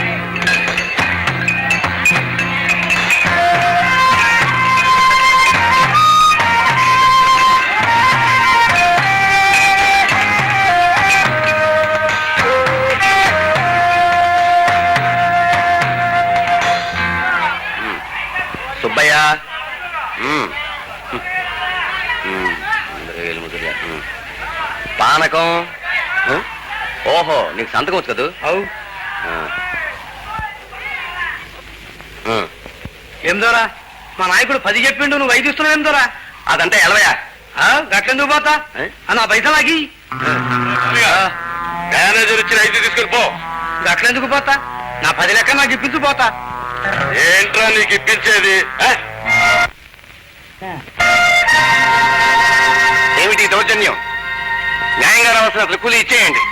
సుబ్బయ్య, పానకం. ఓహో, నీకు సంతకం వచ్చు కదా? ఏం దోరా, మా నాయకుడు 10 చెప్పిండు, నువ్వు 5 ఇస్తున్నావు. ఏం దోరా అదంతా ఎలవయా? గట్లెందుకు పోతా? నా పైసలు నాకి మేనేజర్ ఇచ్చిన 5 తీసుకుని పో. గట్లెందుకు పోతా? నా 10 లెక్క నాకు ఇప్పించు పోతా. ఏంట్రా నీకు ఇప్పించేది? ఏమిటి దౌర్జన్యం? న్యాయంగా రావాల్సిన కూలి ఇచ్చేయండి.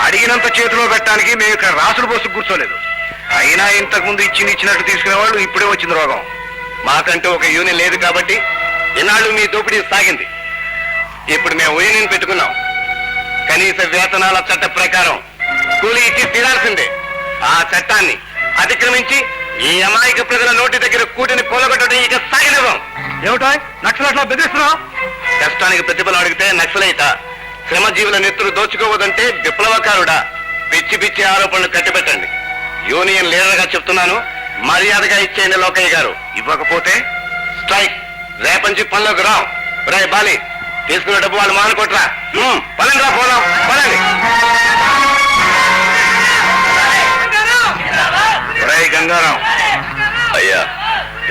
అడిగినంత చేతిలో పెట్టడానికి మేము ఇక్కడ రాసులు పోసు కూర్చోలేదు. అయినా ఇంతకు ముందు ఇచ్చినట్టు తీసుకునే వాళ్ళు ఇప్పుడే వచ్చింది రోగం. మాకంటూ ఒక యూనియన్ లేదు కాబట్టి ఇన్నాళ్ళు మీ దోపిడీ సాగింది. ఇప్పుడు మేము యూనియన్ పెట్టుకున్నాం. కనీస వేతనాల చట్ట ప్రకారం కూలి ఇచ్చి తీరాల్సిందే. ఆ చట్టాన్ని అతిక్రమించి ఈ అమాయక ప్రజల నోటి దగ్గర కూటిని పొలగొట్టడం ఇక సాగనివ్వం. ఏమిటో నక్సలైట్లా బెదిరిస్తున్నావు? కష్టానికి ప్రతిఫలం అడిగితే నక్సలైట, శ్రమజీవుల నెత్తులు దోచుకోవదంటే విప్లవకారుడా? పిచ్చి పిచ్చి ఆరోపణలు కట్టిపెట్టండి. యూనియన్ లీడర్ గా చెప్తున్నాను, మర్యాదగా ఇచ్చేయండి లోకయ్య గారు. ఇవ్వకపోతే స్ట్రైక్. రేపంచి పనిలోకి రావు. రే బాలి, తీసుకున్న డబ్బు వాళ్ళు మానుకోట్రా. పనండి రా, పోదాం పనండి. గంగారాం అయ్యా,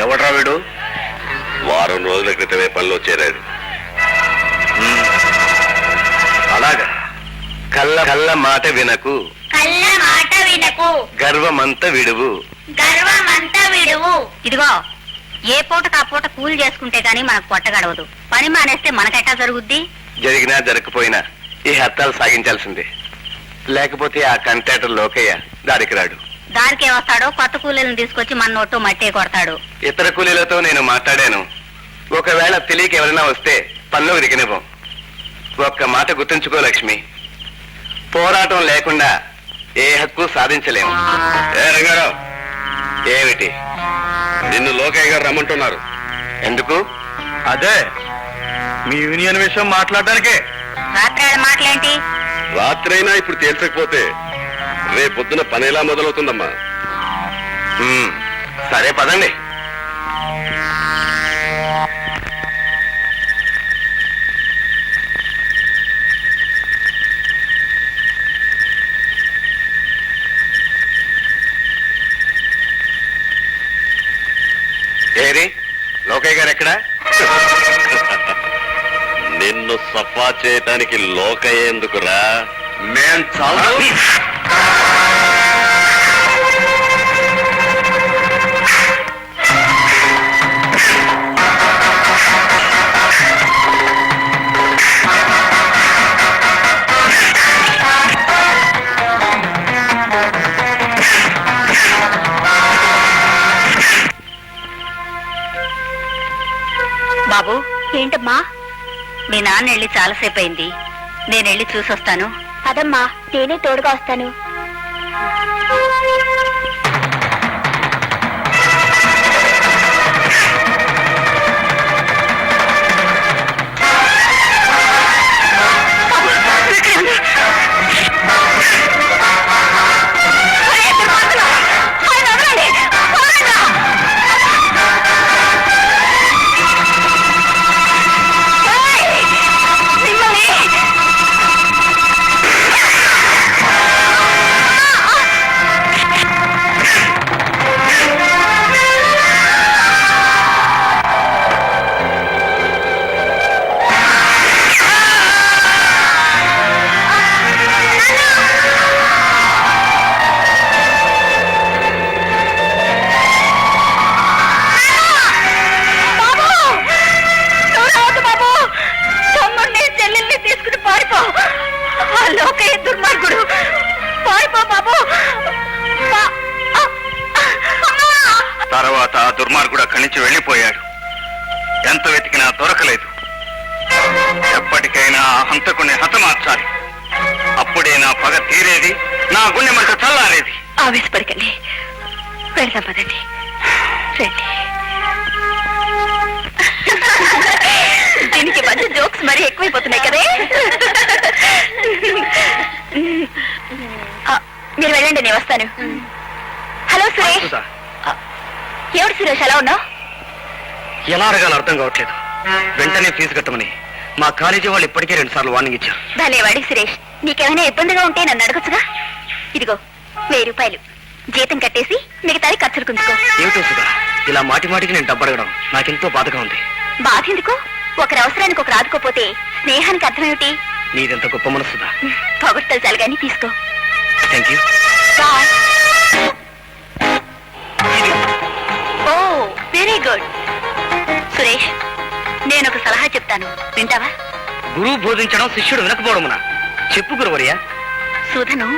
ఎవడ్రా వీడు? వారం రోజుల క్రితమే పనిలో చేరాడు. అలాగా, కళ్ళ కళ్ళ మాట వినకు, కళ్ళ మాట వినకు, గర్వమంత విడువు, గర్వమంత విడువు. ఇదిగో, ఏ పూటకు ఆ పూట కూలి చేసుకుంటే గానీ మనకు పొట్ట గడవదు. పని మానేస్తే మనకెట్టా జరుగుద్ది? జరిగినా జరగకపోయినా ఈ హత్తాలు సాగించాల్సిందే. లేకపోతే ఆ కంట్రాక్టర్ లోకయ్య దారికి రాడు. దారికే వస్తాడో కొత్త కూలీలను తీసుకొచ్చి మన నోటు మట్టే కొడతాడు. ఇతర కూలీలతో నేను మాట్లాడాను. ఒకవేళ తెలియక ఎవరైనా వస్తే పనిలోకి దిగనివ్వం. ఒక్క మాట గుర్తుంచుకో లక్ష్మి, పోరాటం లేకుండా ఏ హక్కు సాధించలేము. ఏ రంగారావు, ఏమిటి? నిన్ను లోకయ్య గారు రమ్మంటున్నారు. ఎందుకు? అదే మీ యూనియన్ విషయం మాట్లాడడానికే. రాత్రి మాటలేంటి? రాత్రైనా ఇప్పుడు తేల్చకపోతే రేపొద్దున పని ఎలా మొదలవుతుందమ్మా? సరే పదండి. ఏరి లోకయ్య గారు ఎక్కడ? నిన్ను సఫా చేయటానికి లోకయ్యేందుకురా? మేం చాలా బాబు ఏంటమ్మా? మీ నాన్న వెళ్ళి చాలాసేపు అయింది, నేను వెళ్ళి చూసొస్తాను. అదమ్మా, నేనే తోడుగా వస్తాను. తర్వాత ఆ దుర్మార్గుడు అక్కడి నుంచి వెళ్ళిపోయాడు. ఎంత వెతికినా దొరకలేదు. ఎప్పటికైనా ఆ హంతకుని హతమార్చాలి. అప్పుడే నా పగ తీరేది, నా గుండె మంట చల్లారేది. ఆవేశపడకండి, వెళ్దాం పదండి. రండి. దీనికి మధ్య జోక్స్ మరీ ఎక్కువైపోతున్నాయి కదే. మీరు వెళ్ళండి, నేను వస్తాను. హలో సురేష్. ఎవడు సురేష్, ఎలా ఉన్నావు? ఎలా అడగాలో అర్థం కావట్లేదు. వెంటనే ఫీజు కట్టమని మా కాలేజీ వాళ్ళు ఇప్పటికే 2 సార్లు వార్నింగ్ ఇచ్చారు. భలేవాడి సురేష్, నీకేమైనా ఇబ్బందిగా ఉంటే నన్ను అడగచ్చుగా. ఇదిగో 1000 రూపాయలు జీతం కట్టేసి మిగతాది ఖర్చులు కుంచుకో. ఏమిటో సుధా, ఇలా మాటి మాటికి నేను డబ్బు అడగడం నాకెంతో బాధగా ఉంది. బాధ ఎందుకు? ఒకరి అవసరానికి ఒకరు ఆదుకోపోతే స్నేహానికి అర్థం ఏమిటి? నీదెంత గొప్ప మనసు సుధా. పొగడ్తలు చాలు గానీ తీసుకో. Thank you. Bye. Oh very good. Suresh, నేను ఒక సలహా చెప్తాను, వింటావా? గురువు బోధించడం శిష్యుడు వినకపోవడమునా? చెప్పు గురువర్యా. సుధను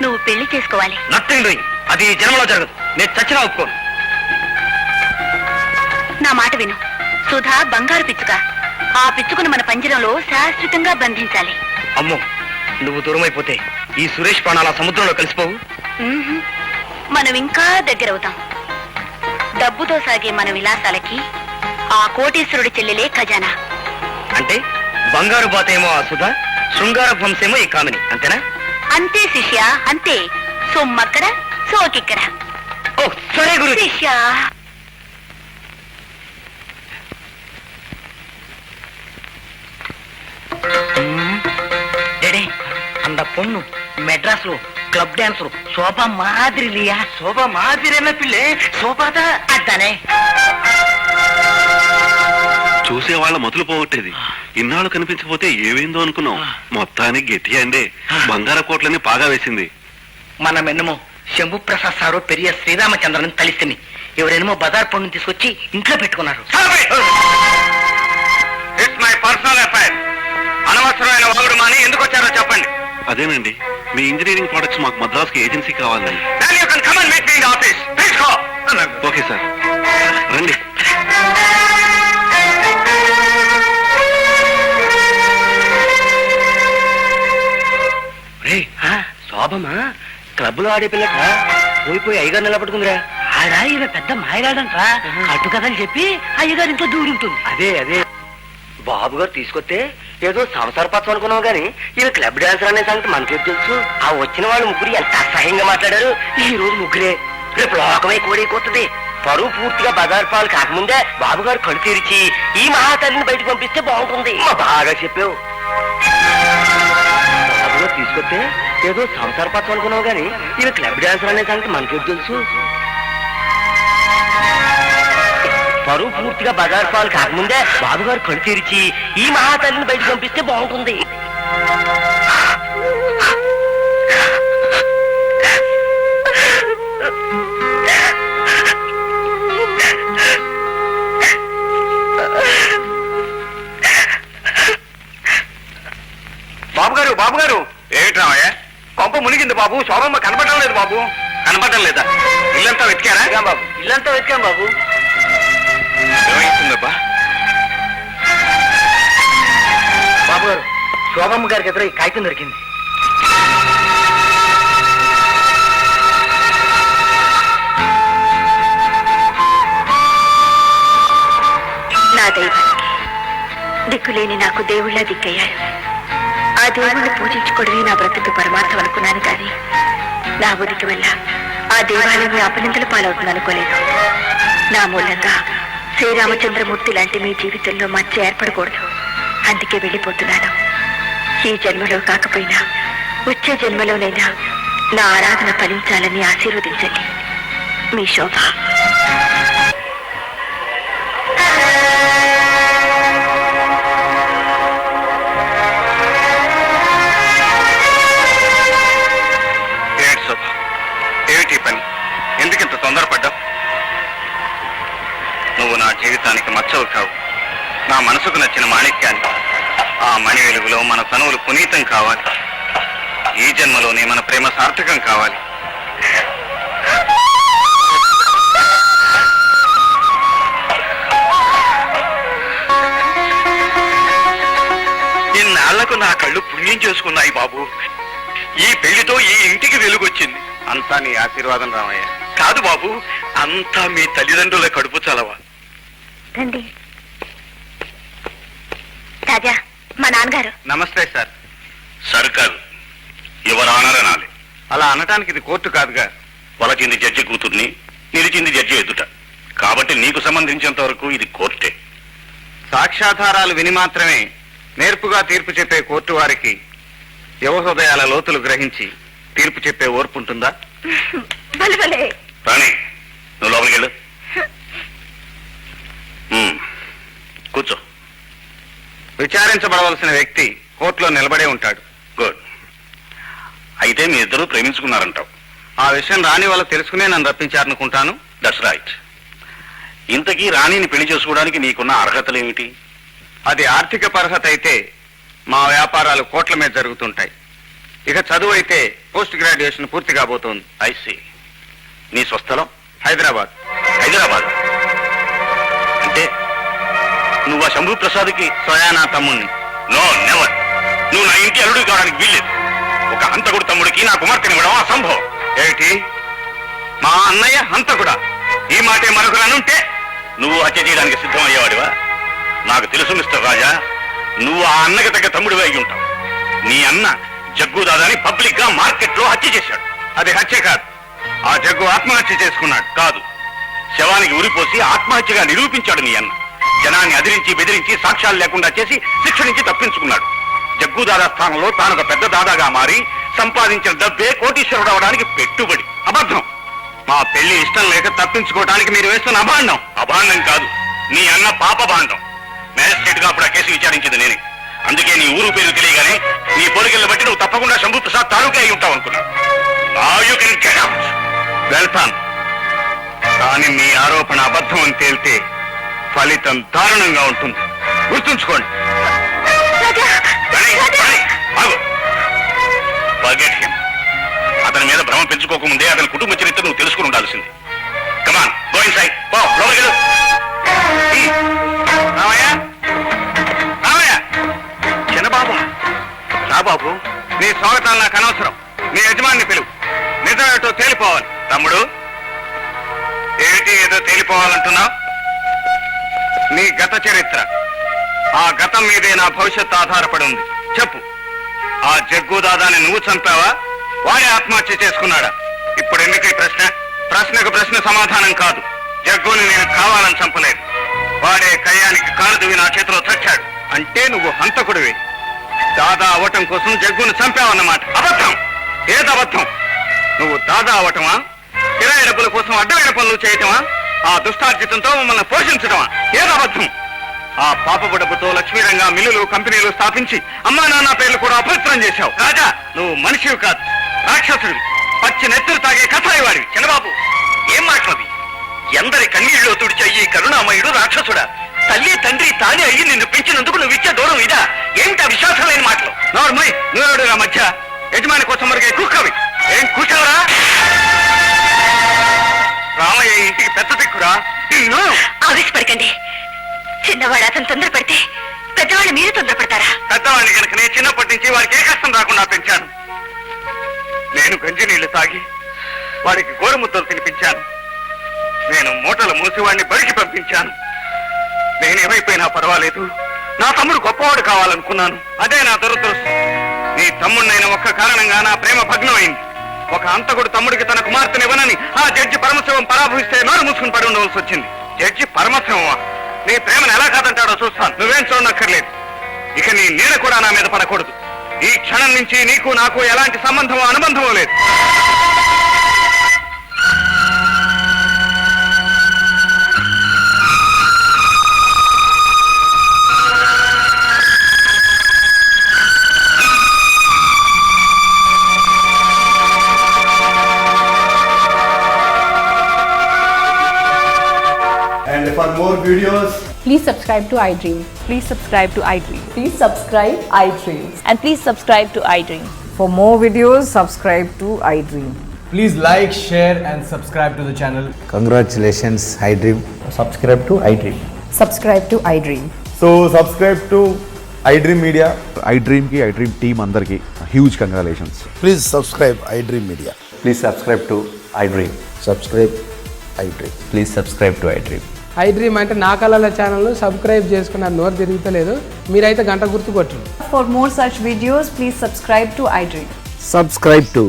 నువ్వు పెళ్లి చేసుకోవాలి. Nothing doing. అది ఈ జన్మలో జరగదు. నేను చచ్చినా ఒప్పుకోను. నా మాట విను. సుధా బంగారు పిచ్చుక. ఆ పిచ్చుకను మన పంజరంలో శాశ్వతంగా బంధించాలి. అమ్మో, నువ్వు దూరం అయిపోతే ఈ సురేష్ ప్రాణాల సముద్రంలో కలిసిపోవు. మ్మ్హ్. మనం ఇంకా దగ్గరవుతాం. డబ్బుతో సాగే మన విలాసాలకి ఆ కోటీశ్వరుడి చెల్లెలే ఖజానా. అంటే బంగారు బాతేమో ఆ సుధ, శృంగార వంశేమో ఈ కామిని, అంతేనా? అంతే శిష్య, అంతే. సొమ్మక్కడ సోకిక్కడ. ఓ సరే గురు. శిష్య, அந்த பொண்ணு மெட்ராஸ்ல கிளப் டான்ஸர் சோபா மாதிரி இல்லையா? சோபா மாதிரி என்ன பிள்ளை, சோபாதா அதானே. చూసేవాళ్ళ మొదలు పోగొట్టేది. ఇన్నాళ్ళు కనిపించకపోతే ఏమైందో అనుకున్నాం. మొత్తానికి గట్టిగా అండి. బంగార కోట్లని పాగా వేసింది. మనమేమో శంభు ప్రసాద్ సారు పెరియ శ్రీరామచంద్రన్ కలిసిని ఎవరేమో బజార్ పండుని తీసుకొచ్చి ఇంట్లో పెట్టుకున్నారు. It's my personal affair. అనవసరమైన వాగుడు మాని ఎందుకు వచ్చారో చెప్పండి. అదేనండి, మీ ఇంజనీరింగ్ ప్రొడక్ట్స్ మాకు మద్రాస్కి ఏజెన్సీ కావాలండి. Then you can come and meet me in the office. Please go. Okay sir, రండి. శోభమా క్లబ్ లో ఆడే పిల్లట పోయిపోయి అయ్యగారు నిలబడుకుందిరా. ఆడా ఈమె పెద్ద మాయలాడంట్రా. కట్టు కథలు చెప్పి అయ్యగారు ఇంట్లో దూరుంటుంది. అదే బాబు గారు తీసుకొస్తే ఏదో సంసార పత్రం అనుకున్నాం గానీ ఇది క్లబ్ డాన్సర్ అనే సంగతి మనకే తెలుసు. ఆ వచ్చిన వాళ్ళు ముగ్గురు ఎంత అసహ్యంగా మాట్లాడారు. ఈ రోజు ముగ్గురే, రేపు లోకమై కోడైపోతుంది. పరువు పూర్తిగా బజార్ పాలు కాకముందే బాబు గారు కళ్ళు తెరిచి ఈ మహాతల్లిని బయటకు పంపిస్తే బాగుంటుంది. బాగా చెప్పావు. బాబు గారు తీసుకొస్తే ఏదో సంసార పత్రం అనుకున్నాం గానీ ఇది క్లబ్ డాన్సర్ అనే సంగతి మనకే తెలుసు. పరువు పూర్తిగా బజార్ పాలు కాకముందే బాబుగారు కళ్ళు తెరిచి ఈ మహాతల్లిని బయటకు పంపిస్తే బాగుంటుంది. బాబుగారు బాబుగారు ఏమిటి రామయ్య? కొంప మునిగింది బాబు. శోభమ్మ కనపడడం లేదు బాబు. కనపడడం లేదా? ఇల్లంతా వెతికారా బాబు? ఇల్లంతా వెతికాం బాబు. ఏమైతుందబ్బా? బాబుగారు శోభమ్మ గారికి ఎదురు ఈ కాగితం దొరికింది. నా దైవానికి దిక్కులేని నాకు దేవుళ్ళ దిక్కయ్యాడు. ఆ దేవుణ్ణి పూజించుకోవడమే నా బ్రతుకు పరమార్థం అనుకున్నాను కానీ నా ఉనికి వల్ల ఆ దేవాలయం అపనిందల పాలవుతుంది అనుకోలేదు. నా మూలంగా శ్రీరామచంద్రమూర్తి లాంటి మీ జీవితంలో మచ్చ ఏర్పడకూడదు. అందుకే వెళ్ళిపోతున్నాను. ఈ జన్మలో కాకపోయినా వచ్చే జన్మలోనైనా నా ఆరాధన ఫలించాలని ఆశీర్వదించండి. మీ శోభ. ఏమిటి పని? ఎందుకింత తొందరపడ్డావు? నువ్వు నా జీవితానికి మచ్చవు కావు. నా మనసుకు నచ్చిన మాణిక్యాన్ని. ఆ మణి వెలుగులో మన తనువులు పునీతం కావాలి. ఈ జన్మలోనే మన ప్రేమ సార్థకం కావాలి. ఇన్నాళ్లకు నా కళ్ళు పుణ్యం చేసుకున్నాయి బాబు. ఈ పెళ్లితో ఈ ఇంటికి వెలుగొచ్చింది. అంతా నీ ఆశీర్వాదం రామయ్య. కాదు బాబు, అంతా మీ తల్లిదండ్రుల కడుపు చలవా. రండి రాజా, మా నాన్నగారు. నమస్తే సార్. సర్కారు యువరానరనాలి. అలా అనటానికి ఇది కోర్టు కాదుగా. వలచింది జడ్జి కూతుర్ని, నిలిచింది జడ్జి ఎదుట. కాబట్టి నీకు సంబంధించినంత వరకు ఇది కోర్టే. సాక్ష్యాధారాలు విని మాత్రమే నేర్పుగా తీర్పు చెప్పే కోర్టు వారికి యువ హృదయాల లోతులు గ్రహించి తీర్పు చెప్పే ఓర్పు ఉంటుందా? బలబలే. రాణి, నువ్వు లోపలికి వెళ్ళు. కూర్చో. విచారించబడవలసిన వ్యక్తి కోర్టులో నిలబడే ఉంటాడు. గుడ్. అయితే మీ ఇద్దరు ప్రేమించుకున్నారంటావు. ఆ విషయం రాణి వల్ల తెలుసుకునే నన్ను రప్పించారనుకుంటాను. That's right. ఇంతకీ రాణిని పెళ్లి చేసుకోవడానికి నీకున్న అర్హతలేమిటి? అది ఆర్థిక పరహత అయితే మా వ్యాపారాలు కోట్ల మీద జరుగుతుంటాయి. ఇక చదువు అయితే పోస్ట్ గ్రాడ్యుయేషన్ పూర్తి కాబోతోంది. ఐసి. నీ స్వస్థలం? హైదరాబాద్. హైదరాబాద్ అంటే నువ్వు ఆ శంభు ప్రసాద్కి స్వయానా తమ్ముణ్ణి. No never. నువ్వు నా ఇంటి అల్లుడు కావడానికి వీల్లేదు. ఒక హంతకుడు తమ్ముడికి నా కుమార్తెని ఇవ్వడం అసంభవం. ఏమిటి? మా అన్నయ్య హంతకుడా? ఈ మాటే మరొకరనుంటే నువ్వు హత్య చేయడానికి సిద్ధమయ్యేవాడివా? నాకు తెలుసు మిస్టర్ రాజా, నువ్వు ఆ అన్నకి తగ్గ తమ్ముడివి అయి ఉంటావు. నీ అన్న జగ్గు దాదాని పబ్లిక్ గా మార్కెట్ లో హత్య చేశాడు. అది హత్య కాదు. ఆ జగ్గు ఆత్మహత్య చేసుకున్నాడు. కాదు, శవానికి ఉరిపోసి ఆత్మహత్యగా నిరూపించాడు నీ అన్న. జనాన్ని అదిరించి బెదిరించి సాక్ష్యాలు లేకుండా చేసి శిక్ష నుంచి తప్పించుకున్నాడు. జగ్గు దాదా స్థానంలో తానొక పెద్ద దాదాగా మారి సంపాదించిన డబ్బే కోటీశ్వరుడు అవడానికి పెట్టుబడి. అబద్ధం. మా పెళ్లి ఇష్టం లేక తప్పించుకోవడానికి మీరు వేస్తున్న అభాండం. అభాండం కాదు, నీ అన్న పాపభాండం. మ్యాజిస్ట్రేట్ గా అప్పుడు ఆ కేసు విచారించింది నేనే. అందుకే నీ ఊరు పేరు తెలియగానే నీ పోలికలను బట్టి నువ్వు తప్పకుండా శంభు ప్రసాద్ తాలూకా అయి ఉంటావు అనుకున్నా. వెళ్తాను, కానీ మీ ఆరోపణ అబద్ధం అని తేలితే ఫలితం దారుణంగా ఉంటుంది. గుర్తుంచుకోండి. అతని మీద భ్రమ పెంచుకోకముందే అతని కుటుంబ చరిత్ర నువ్వు తెలుసుకుని ఉండాల్సింది. కమాన్, గో ఇన్సైడ్. పో లోపలికి వెళ్ళు. రామయ్య, రామయ్య, చిన్నబాబు. రా బాబు. నీ స్వాగతాలు నాకు అనవసరం. నీ యజమాని పిలువు. నిజమేటో తేలిపోవాలి. తమ్ముడు, ఏమిటి ఏదో తేలిపోవాలంటున్నావు? నీ గత చరిత్ర, ఆ గతం మీదే నా భవిష్యత్తు ఆధారపడి ఉంది. చెప్పు, ఆ జగ్గు దాదాని నువ్వు చంపావా, వాడే ఆత్మహత్య చేసుకున్నాడా? ఇప్పుడు ఎందుకు ఈ ప్రశ్న? ప్రశ్నకు ప్రశ్న సమాధానం కాదు. జగ్గుని నేను కావాలని చంపలేదు. వాడే కయ్యానికి కాలుదువి నా చేతిలో చచ్చాడు. అంటే నువ్వు హంతకుడివి. దాదా అవటం కోసం జగ్గును చంపావన్నమాట. అబద్ధం. ఏదబద్ధం? నువ్వు దాదా అవటమా, కిరాయి డబ్బుల కోసం అడ్డమైన పనులు చేయటమా, ఆ దుష్టార్జితంతో మమ్మల్ని పోషించడమా? ఏదో అబద్ధం. ఆ పాపపు డబ్బుతో లక్ష్మీరంగా మిల్లులు కంపెనీలు స్థాపించి అమ్మా నాన్న పేర్లు కూడా అపవిత్రం చేశావు. రాజా, నువ్వు మనిషివి కాదు, రాక్షసుడివి. పచ్చి నెత్తులు తాగే కథాయివాడివి. చిన్నబాబు, ఏం మాటలవి? ఎందరి కన్నీళ్ళు తుడిచే ఈ కరుణామయుడు రాక్షసుడా? తల్లి తండ్రి తానే అయ్యి నిన్ను పెంచినందుకు నువ్వు ఇచ్చే దూరం ఇదా? ఏమిటా విశ్వాసం లేని మాటలు? నోర్మై, నువ్వెవడురా మధ్య? యజమాని కోసం మరిగే కుక్కవి. ఏం కూర్చోవరా? రామయ్య ఇంటికి పెద్ద దిక్కురా. నిన్ను ఆవేశపడకండి. చిన్నవాడు అతను తొందరపడితే పెద్దవాళ్ళు మీరు తొందరపడతారా? పెద్దవాడిని కనుక నేను చిన్నప్పటి నుంచి వాడికి ఏ కష్టం రాకుండా పెంచాను. నేను గంజి నీళ్లు తాగి వాడికి గోరుముద్దలు తినిపించాను. నేను మూటలు మూసి వాడిని బడికి పంపించాను. నేనేమైపోయినా పర్వాలేదు, నా తమ్ముడు గొప్పవాడు కావాలనుకున్నాను. అదే నా దురదృష్టం. నీ తమ్ముడినైన ఒక్క కారణంగా నా ప్రేమ భగ్నమైంది. ఒక అంతకుడు తమ్ముడికి తన కుమార్తెనివ్వనని ఆ జడ్జి పరమశివం పరాభవిస్తే నోరు మూసుకుని పడి ఉండవలసి వచ్చింది. జడ్జి పరమశివమా? నీ ప్రేమను ఎలా కాదంటాడో చూస్తాను. నువ్వేం చూడనక్కర్లేదు. ఇక నీ నీడ కూడా నా మీద పడకూడదు. ఈ క్షణం నుంచి నీకు నాకు ఎలాంటి సంబంధమో అనుబంధమో లేదు. And for more videos, Please subscribe to iDream. Please subscribe to iDream. Please subscribe iDream. And please subscribe to iDream. For more videos, subscribe to iDream. please like, share, and subscribe to the channel. Congratulations, iDream. Subscribe to iDream. Subscribe to iDream. So, subscribe to iDream Media. iDream ki iDream team andarki huge congratulations. Please subscribe iDream Media. Please subscribe to iDream. Subscribe iDream. Please subscribe to iDream. iDream అంటే నా కళల ఛానల్ను subscribe చేసుకున్నారు. నోరు తిరుగుతలేదు. మీరైతే గంట గుర్తు కొట్టండి. For more such videos, please subscribe to iDream. Subscribe to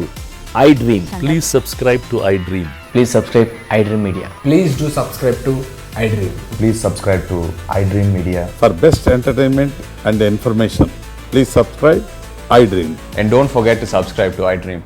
iDream. Please subscribe to iDream. Please subscribe iDream Media. Please do subscribe to iDream. Please subscribe to iDream Media. For best entertainment and information, please subscribe iDream. And don't forget to subscribe to iDream.